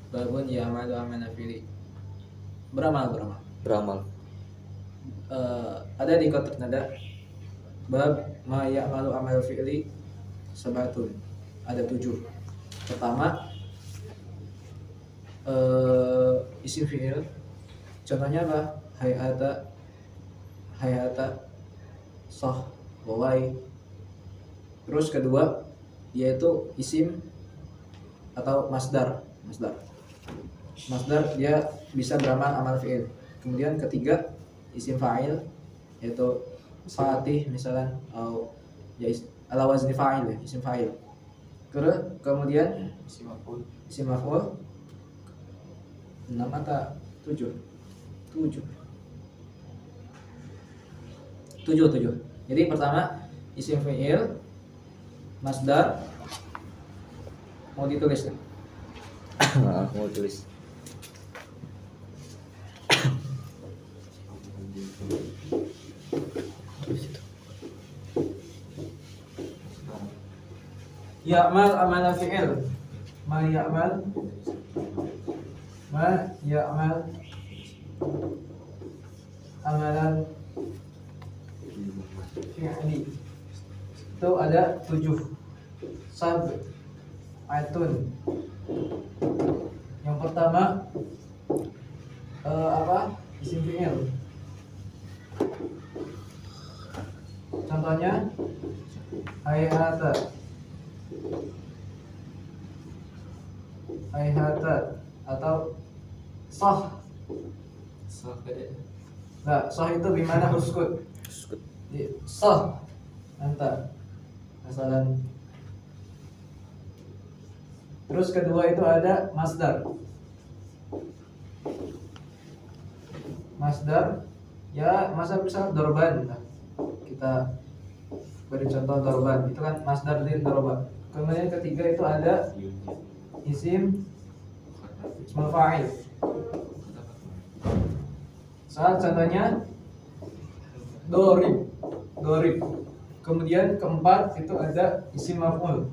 Babun ya amalu amal fi'il. Beramal. Beramal. Ada di kotak nada bab ma ya'malu amal fi'li sabatun. Ada 7. Pertama isim fi'il. Contohnya apa? Hayata sah wawai. Terus kedua yaitu isim atau masdar dia bisa beramal amal fi'il. Kemudian ketiga isim fa'il yaitu fatih misalnya atau ya ala wazni fa'il ya, isim fa'il. Kemudian Isim maf'ul. isim maf'ul 6 atau 7. 7. Jadi pertama isim fi'il, masdar, mau ditulis kan? Nah, aku mau tulis. Ya'mal amala fi'il. Ma ya'mal amalan fi'li. Itu ada 7. Sab'atun. Yang pertama isim fi'il. Contohnya hayata atau sah. Nah, sah itu bimana uskut. Sah anta masalan. Terus kedua itu ada masdar ya, masa bisa dorban. Nah, kita beri contoh dorban, itu kan masdar dari dorban. Kemudian ketiga itu ada ismul fa'il. Saat contohnya dorib. Kemudian keempat itu ada isim maf'ul.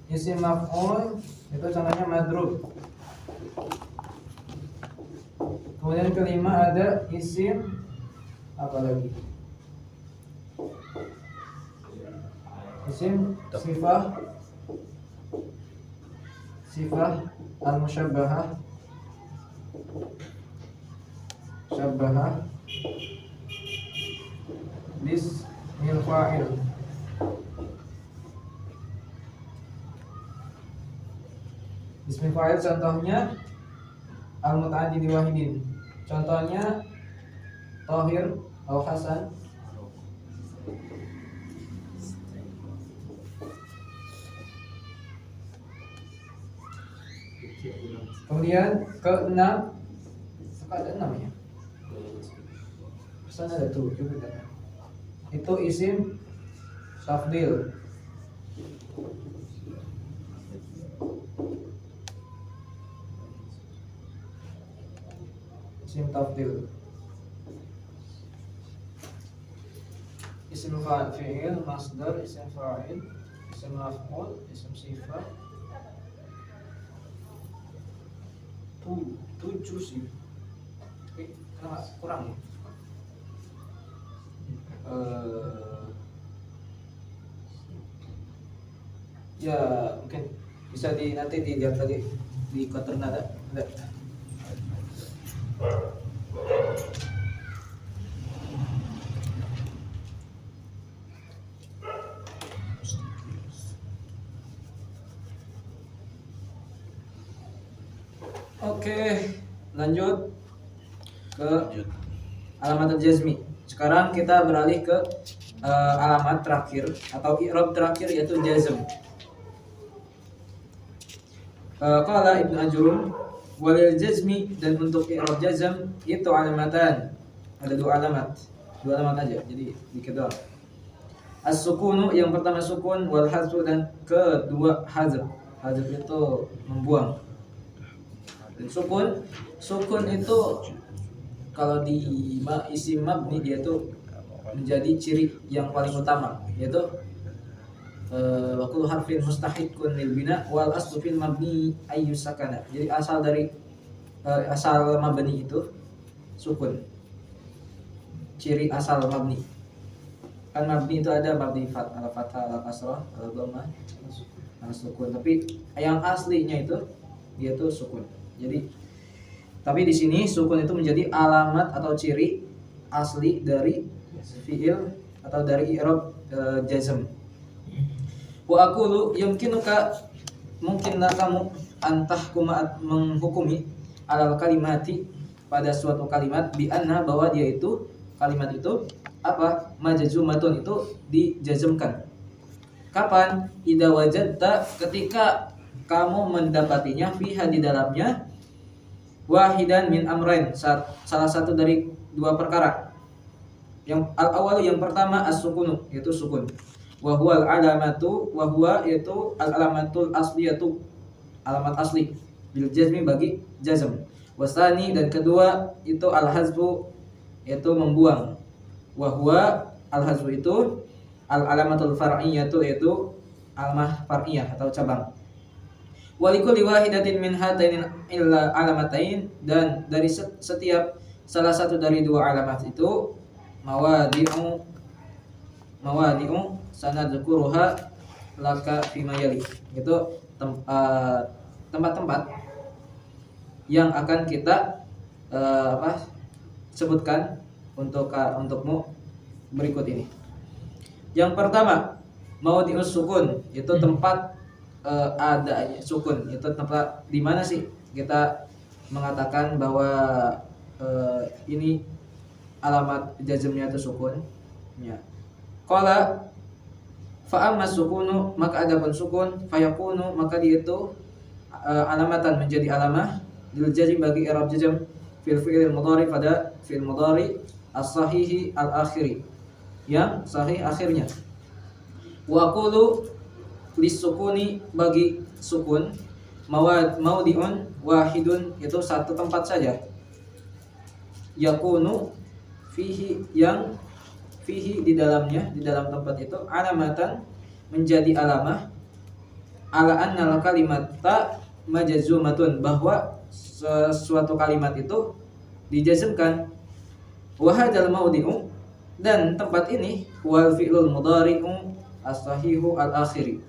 Isim maf'ul itu contohnya madrub. Kemudian kelima ada isim apa lagi? Isim sifah al-musyabbahah. Bismil fa'il. Bismil fa'il contohnya al-muta'addid wahidin. Contohnya Tahir atau Hasan. Kemudian keenam, ada 6 ya. Pesan ada 7 kan. Itu isim tafdil. Isim tafdil. Isim fa'il, masdar, isim fa'il, isim maf'ul, isim sifat. 7 sih. Tapi kenapa kurang ya? Ya mungkin bisa nanti dilihat lagi di kotor nada. Oke, lanjut ke alamat jazmi. Sekarang kita beralih ke alamat terakhir atau i'rab terakhir yaitu jazm. Qala Ibnu Ajrum walil jazmi, dan untuk i'rab jazm itu alamatan. Ada 2 alamat. 2 alamat aja. Jadi dikit doang. As-sukunu yang pertama sukun, wal hazfu dan kedua hazf. Hazf itu membuang. Dan sukun itu kalau di isim mabni dia itu menjadi ciri yang paling utama, yaitu wa kullu harfin mustahiqqun lil bina wal aslu fil mabni ayyus sakana. Jadi asal dari asal mabni itu sukun. Ciri asal mabni. Kan mabni itu ada mabni al fathah, al kasrah, al dhammah, al sukun. Tapi yang aslinya itu dia tuh sukun. Jadi tapi di sini sukun itu menjadi alamat atau ciri asli dari fiil atau dari i'rab jazm. Wa aqulu yumkinuka mungkinlah kamu antahkuma menghukumi alal kalimati pada suatu kalimat bi anna bahwa dia itu kalimat itu apa? Majzumatun itu dijazmkan. Kapan? Idza wajadta ketika kamu mendapatinya fiha di dalamnya wahidan min amrain salah satu dari dua perkara. Yang al-awwal yang pertama as-sukunu yaitu sukun. Wa huwa al-alamatu wa huwa yaitu al-alamatul asliyatu alamat asli bil jazmi bagi jazm. Wasani dan kedua itu al-hazfu yaitu membuang. Wa huwa al-hazfu itu al-alamatul far'iyatu yaitu alamah far'iyah atau cabang. Walikulli wahidatin min hataini illa alamatain dan dari setiap salah satu dari dua alamat itu mawadi'u sanadzukuruha laka fima yali. Itu tempat-tempat yang akan kita sebutkan untukmu berikut ini. Yang pertama, mawadi'us sukun, itu tempat ada sukun. Itu tempat di mana sih kita mengatakan bahwa ini alamat jazmnya itu sukun. Ya. Qala fa amma sukunu maka adapun sukun fayakunu maka dia itu alamatan menjadi alamah lil jazm bagi i'rab jazm fil fi'il mudhari pada fi'il mudhari as-sahihi al-akhiri yang sahih akhirnya. Wa qulu lisukuni bagi sukun maudiun wahidun itu satu tempat saja. Yakunu fihi yang fihi di dalamnya di dalam tempat itu alamatan menjadi alamah ala annal kalimata majzumatun bahwa sesuatu kalimat itu dijazmkan. Wa hadzal maudi'u dan tempat ini wal fi'lul mudhari'u as-sahihu al-akhiri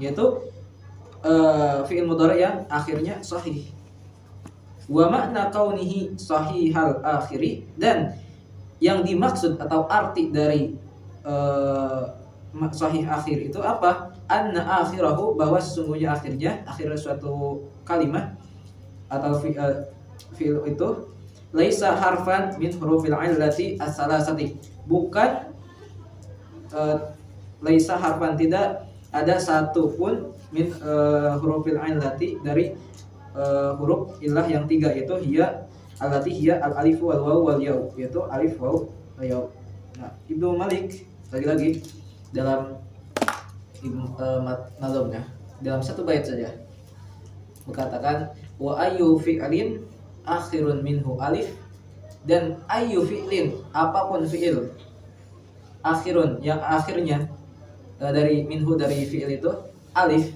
yaitu fi'il mudhari yang akhirnya sahih. Wa makna kaunihi sahihal akhiri dan yang dimaksud atau arti dari sahih akhir itu apa? Anna akhirahu bahwa sesungguhnya akhirnya akhir suatu kalimat atau fi'il itu laisa harfan min hurufil illati as-salasati bukan laisa harfan tidak ada satu pun min hurufil illati dari huruf illah yang tiga itu hiya allati hiya al-alif wal waw wal ya yaitu alif waw ya. Nah, Ibnu Malik lagi-lagi dalam nazamnya dalam satu bait saja berkatakan wa ayyu fi'lin akhirun minhu alif dan ayyu fi'lin apapun fi'il akhirun yang akhirnya dari minhu dari fi'il itu alif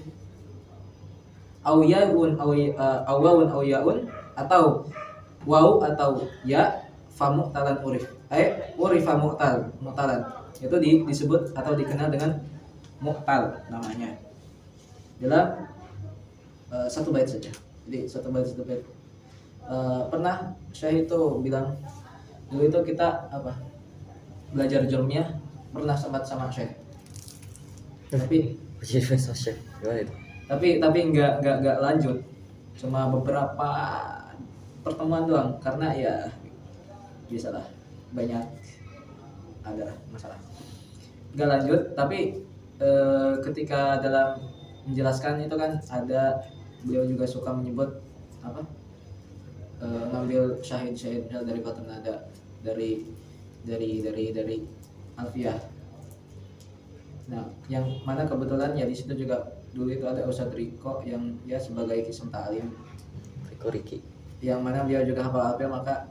au yaun au wawun au yaun atau waw atau ya fa mu'talan urif urifa mu'talan itu disebut atau dikenal dengan mu'tal namanya dalam satu bait saja. Jadi satu bait pernah Syekh itu bilang dulu itu kita belajar jurmiyah pernah sempat sama Syekh tapi gimana itu? tapi nggak lanjut, cuma beberapa pertemuan doang karena ya biasalah banyak ada masalah nggak lanjut. Tapi ketika dalam menjelaskan itu kan ada beliau juga suka menyebut ngambil syahid dari batan nada dari Alfiyah Nah, yang mana kebetulan ya di situ juga dulu itu ada Ustadz Riko yang ya sebagai kisah ta'lim, Riko Riki. yang mana beliau juga hafal Alfiah, maka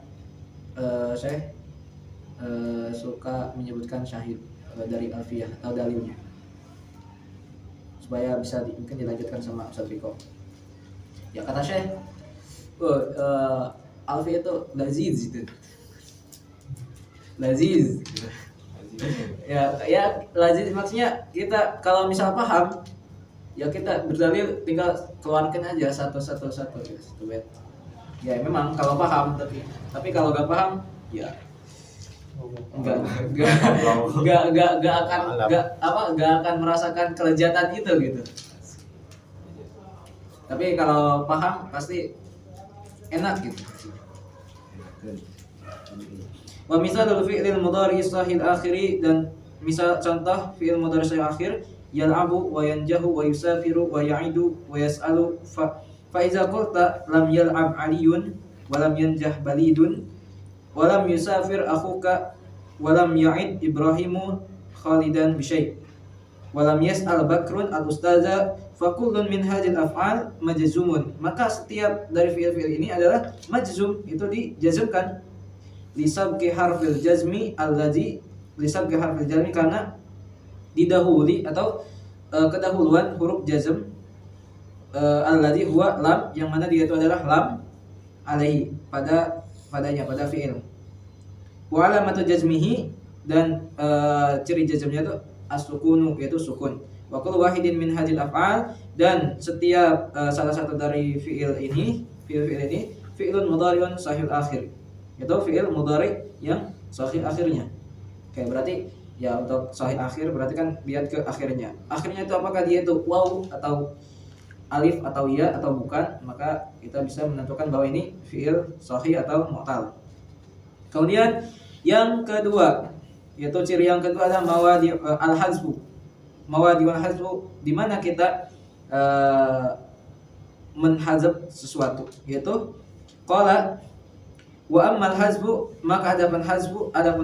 saya suka menyebutkan syahid dari Alfiah atau dalilnya supaya bisa mungkin dilanjutkan sama Ustadz Riko. Ya kata Syekh, Alfiah itu laziz itu. Laziz. Ya laziz maksudnya kita kalau misal paham ya kita berdalil tinggal keluarkan aja satu gitu. Ya memang kalau paham, tapi kalau gak paham ya nggak akan merasakan kelezatan itu gitu. Tapi kalau paham pasti enak gitu. Wa misalul fi'lil mudhari sahih akhiri, dan misal contoh fi'il mudhari sahih akhir yal'abu wa yanjahu wa yusafiru wa ya'idu wa yas'alu fa iza qulta lam yal'ab aliyun wa lam yanjah balidun wa lam yusafir akhuka wa lam ya'id ibrahimu khalidan bi syai' wa lam yas'al bakrun al ustaza fa kullun min hadhil af'al majzumun. Maka setiap dari fi'il-fi'il ini adalah majzum, itu dijazmkan lisabqi harfil jazmi alladzi lisabqi harfil jazmi, karena didahului atau kedahuluan huruf jazm alladzi huwa lam, yang mana dia itu adalah lam alaihi, padanya pada fi'il. Wa alamatu jazmihi, dan ciri jazmnya itu as-sukunu, yaitu sukun. Wa kullu wahidin min hadhil af'al, dan setiap salah satu dari fi'il ini fi'ilun mudhari'un sahih akhir, itu fi'il mudhari yang sahih akhirnya. Oke, berarti ya untuk sahih akhir berarti kan lihat ke akhirnya. Akhirnya itu apakah dia itu waw atau alif atau ya atau bukan, maka kita bisa menentukan bahwa ini fi'il sahih atau mu'tal. Kemudian yang kedua, yaitu ciri yang kedua adalah mawadi al-hazfu. Mawadi al-hazfu, di mana kita menhazab sesuatu, yaitu qala wa ammal hazfu, maka adapun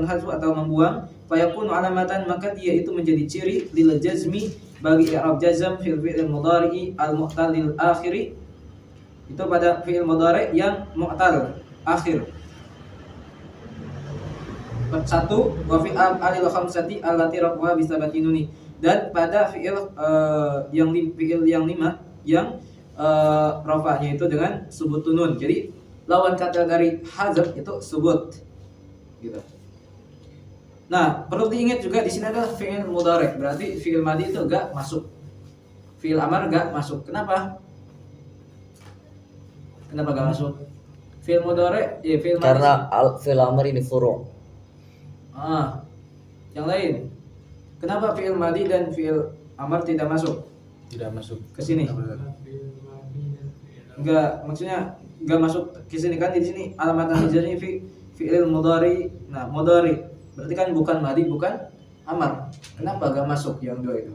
hazfu atau membuang, fayakunu alamatan, maka dia itu menjadi ciri lil jazmi, bagi i'rab jazm fil fi'il mudhari al mu'tal lil akhiri, itu pada fi'il mudhari yang mu'tal akhir. Satu, wa fi alil khamsati allati raf'a bi sabati nuni, dan pada fi'il yang lima yang rafa'nya itu dengan subut nun. Jadi lawan kata dari hazf itu subut gitu. Nah, perlu diingat juga di sini adalah fi'il mudhari, berarti fi'il madhi itu enggak masuk. Fi'il amar enggak masuk. Kenapa? Kenapa enggak masuk? Fi'il mudhari ya fi'il madhi. Karena fi'il amr ini furu'. Yang lain. Kenapa fi'il madhi dan fi'il amar tidak masuk? Tidak masuk Ke sini. Enggak, maksudnya enggak masuk ke sini kan, di sini alamat al-jazmi fi'il mudhari. Nah, mudhari berarti kan bukan madhi, bukan amar. Kenapa enggak masuk yang dua itu?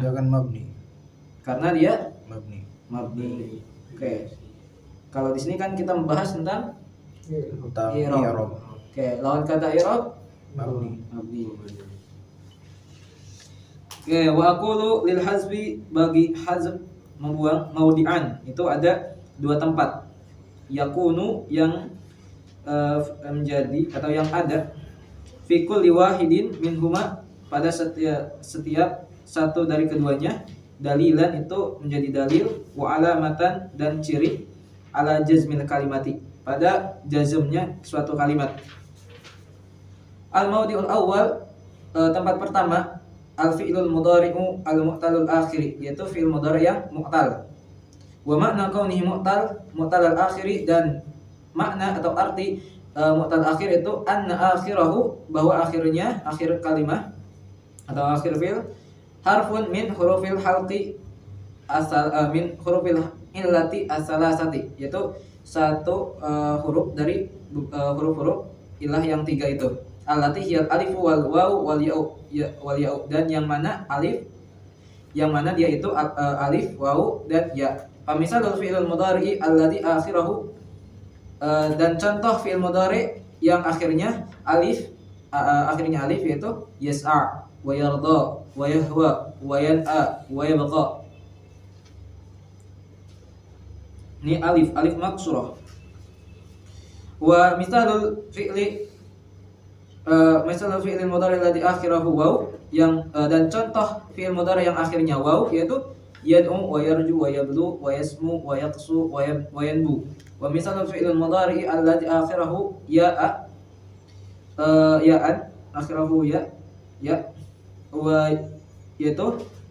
Dia kan mabni. Karena dia Mabni. Oke. Kalau di sini kan kita membahas tentang Tentang i'rab. i'rab. Oke, lawan kata i'rab Mabni. Oke, wa aqulu lil hazbi, bagi hazb membuang, maudi'an itu ada dua tempat. Yakunu yang menjadi atau yang ada fi kulli wahidin minhuma, pada setiap satu dari keduanya, dalilan itu menjadi dalil, wa alamatan, dan ciri, ala jazmil kalimati, pada jazmnya suatu kalimat. Al-maudi'ul awal, tempat pertama, al-fi'lul mudhari'u al-mu'talul akhiri, yaitu fi'il mudhari' yang mu'tal. Wa makna kaunihi mu'tal al-akhiri, dan makna atau arti mu'tal akhir itu anna akhirahu, bahwa akhirnya, akhir kalimah atau akhir fi'il, harfun min hurufil halqi min hurufil illati as-salasati, yaitu satu huruf dari huruf-huruf ilah yang tiga itu. Allati hiyal alifu wal waw wal ya'u, dan yang mana alif, yang mana dia itu alif, waw, dan ya. Pamisalul fi'il mudhari alladhi akhirahu, dan contoh fi'il mudhari yang akhirnya alif, yaitu yas'a, wa yarda wa yahwa wa yan'a wa yabqa. Ini alif maksurah. Wa misalul fi'li misalul fi'il mudhari alladhi akhirahu waw, yang dan contoh fi'il mudhari yang akhirnya waw yaitu yad'u wa yarju wa yablu wa yasmu wa yaqsu wa yanbu. Wa misalul fi'il mudhari alladhi akhirahu ya'a ya'an akhirahu ya wa yaitu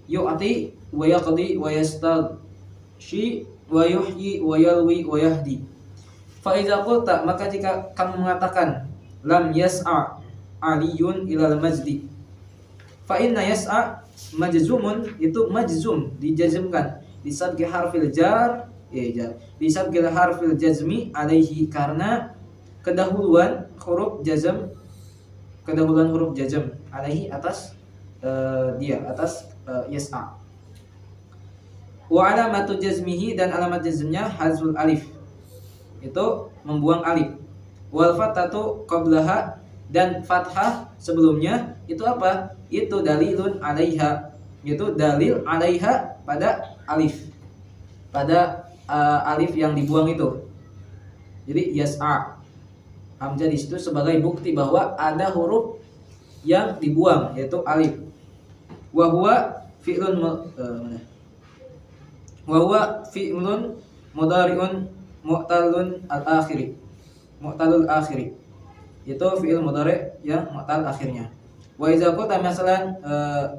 yu'ti wa yaqdi wa yastagshi wa yuhyi wa yalwi wa yahdi. Fa idza qulta, maka jika kamu mengatakan lam yas'a aliyun ilal majdi, fa inna yas'a majzumun, itu majzum dijazmkan disabgi harfil jar disabgi harfil jazmi alaihi, karena kedahuluan huruf jazm alaihi atas dia atas yas'a. Wa alamatu jazmihi, dan alamat jazmnya hazful alif, itu membuang alif. Wal fathatu qablaha, dan fathah sebelumnya itu apa? Itu dalilun alaiha, itu dalil alaiha pada alif, pada alif yang dibuang itu. Jadi yas'a, hamzah di situ sebagai bukti bahwa ada huruf yang dibuang, yaitu alif. Wa huwa fi'lun mudhari'un mu'talul akhiri, itu fi'il mudhari' yang mu'tal akhirnya. Wa idza qulta masalan,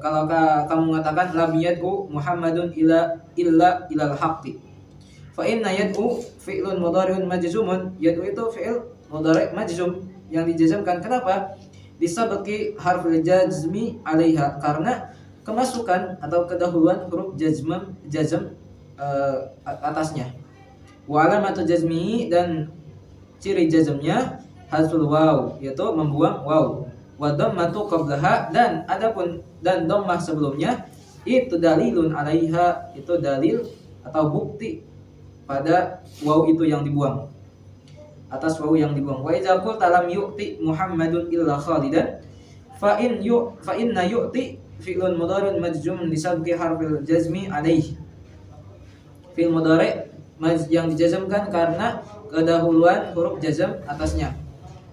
kalau kamu mengatakan lam yad'u Muhammadun illa ilal haqqi, fa inna yad'u fi'lun mudhari'un majzumun, yad'u itu fi'il mudhari' majzum yang dijazmkan. Kenapa? Disabqi harful jazmi 'alaiha, karena kemasukan atau kedahuluan huruf jazm atasnya. Wa alamatu jazmihi, dan ciri jazmnya hazful waw, yaitu membuang waw. Wa dhammatu qablaha, dan adapun dhammah sebelumnya itu dalilun alaiha, itu dalil atau bukti pada waw itu yang dibuang, atas waw yang dibuang. Wa idza qulta lam yu'ti Muhammadun illa Khalidan, fa inna yu'ti fi'lun mudhari'un majzumun disabqi harfil jazmi alaihi, fi'il mudhari' yang dijazmkan karena kedahuluan huruf jazm atasnya.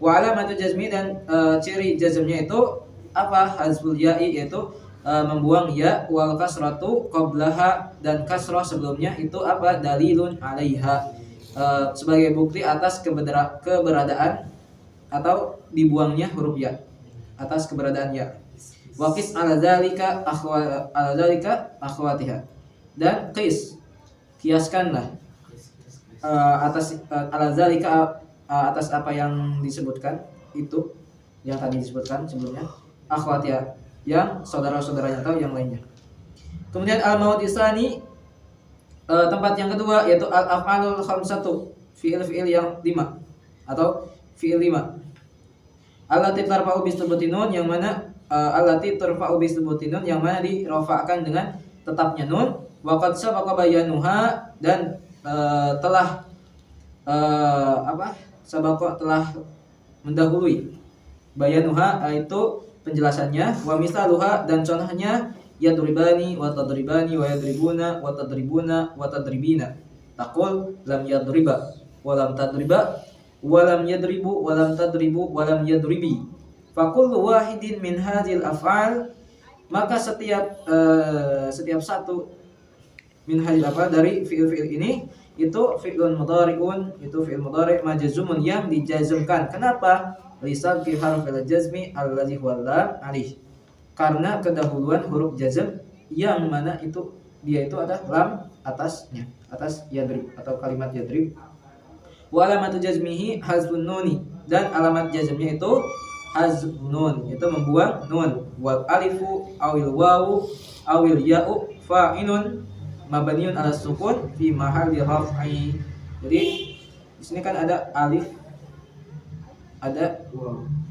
Wa alamatu jazmi, dan ciri jazmnya itu apa? Hazful ya'i, yaitu membuang ya. Wal kasratu qablaha, dan kasrah sebelumnya itu apa? Dalilun alaiha, sebagai bukti atas keberadaan atau dibuangnya huruf ya, atas keberadaan ya. Wa qis ala dzalika akhwatiha, dan kiaskanlah atas ala dzalika, atas apa yang disebutkan itu, yang tadi disebutkan sebelumnya, akhwatiha, yang saudara-saudaranya atau yang lainnya. Kemudian al-mawdi tsani, tempat yang kedua yaitu al-af'alul khamsatu, fi'il yang 5 atau fi'il 5. Allati tarfa'u bi thubutin nun, yang mana allati tarfa'u bi thubutin nun, yang mana dirafa'kan dengan tetapnya nun. Wa qad sabaqa bayanuha, dan telah telah mendahului bayanuha, itu penjelasannya. Wa misaluha, dan contohnya yadribani wa tadribani wa yadribuna wa tadribuna wa tadribina. Taqul lam yadriba wa lam tadriba wa lam yadribu wa lam tadribu wa lam yadribi. Fa kullu wahidin min hadhil af'al, maka setiap satu min hadhil af'al, dari fi'il ini, itu fi'lun mudhari'un, itu fi'il mudhari' majzumun, yang dijazmkan. Kenapa? Lisabqi harfil jazmi allazi huwa lam alih, karena kedahuluan huruf jazm yang mana itu dia itu ada lam atasnya, atas yadrib atau kalimat yadrib. Wa alamatu jazmihi hazfun nuni, dan alamat jazmnya itu hazfun nun, itu membuang nun. Wal alifu awil wawu awil ya'u fa'ilun mabniun ala sukun fi mahalli raf'i. Jadi di sini kan ada alif, ada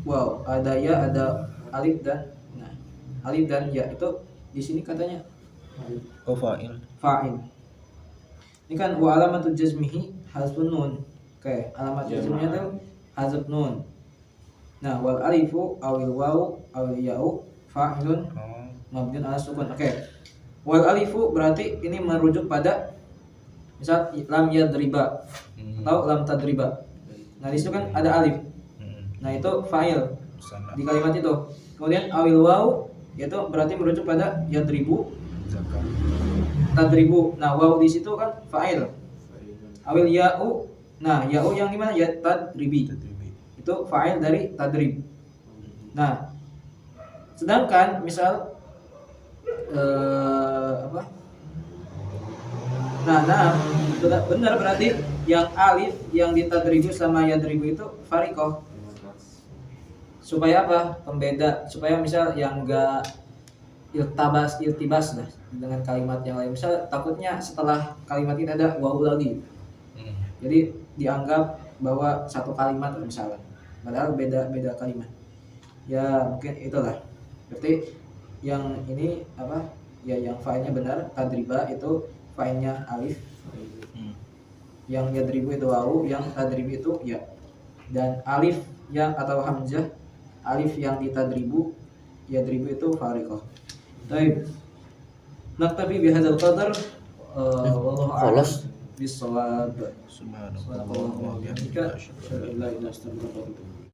waw, ada ya, ada alif dan alif dan ya, itu di sini katanya fa'il. Ini kan wa alamatu jazmihi hazfun nun. Oke, alamat jazmnya itu hazf nun. Nah, wal alifu awil wawu awil ya'u fa'ilun Oh, mabniun ala sukun. Oke. Wal alifu berarti ini merujuk pada misal lam yadriba atau lam tadriba. Nah, di situ kan ada alif. Nah, itu fa'il sana di kalimat itu. Kemudian awil waw itu berarti merujuk pada yadribu zakat. tadribu. Nah, waw di situ kan fa'il. Awil ya'u. Nah, ya'u yang gimana? Ya tadribi. Tadribi. Itu fa'il dari tadrib. Nah, sedangkan misal apa? Nah, benar berarti yang alif yang ditadribu sama yadribu itu farikoh. Supaya apa? Pembeda. Supaya misal yang enggak iltibas lah dengan kalimat yang lain. Misal takutnya setelah kalimat ini ada waw lagi. Jadi dianggap bahwa satu kalimat misalnya. Padahal beda kalimat. Ya mungkin itulah. Berarti yang ini apa? Ya yang fa'ilnya benar tadriba itu fa'ilnya alif. Yang yadribu itu waw, yang tadribu itu ya. Dan alif yang atau hamzah alif yang ditadribu yadribu itu fariqah. Baik. Naktabi bihadzal qadar wallahu a'lam Kholas. bis-shawab. Subhanallah Subhanallah wa bihamdika, asyhadu an la ilaha illa anta, astaghfiruka wa atubu ilaik.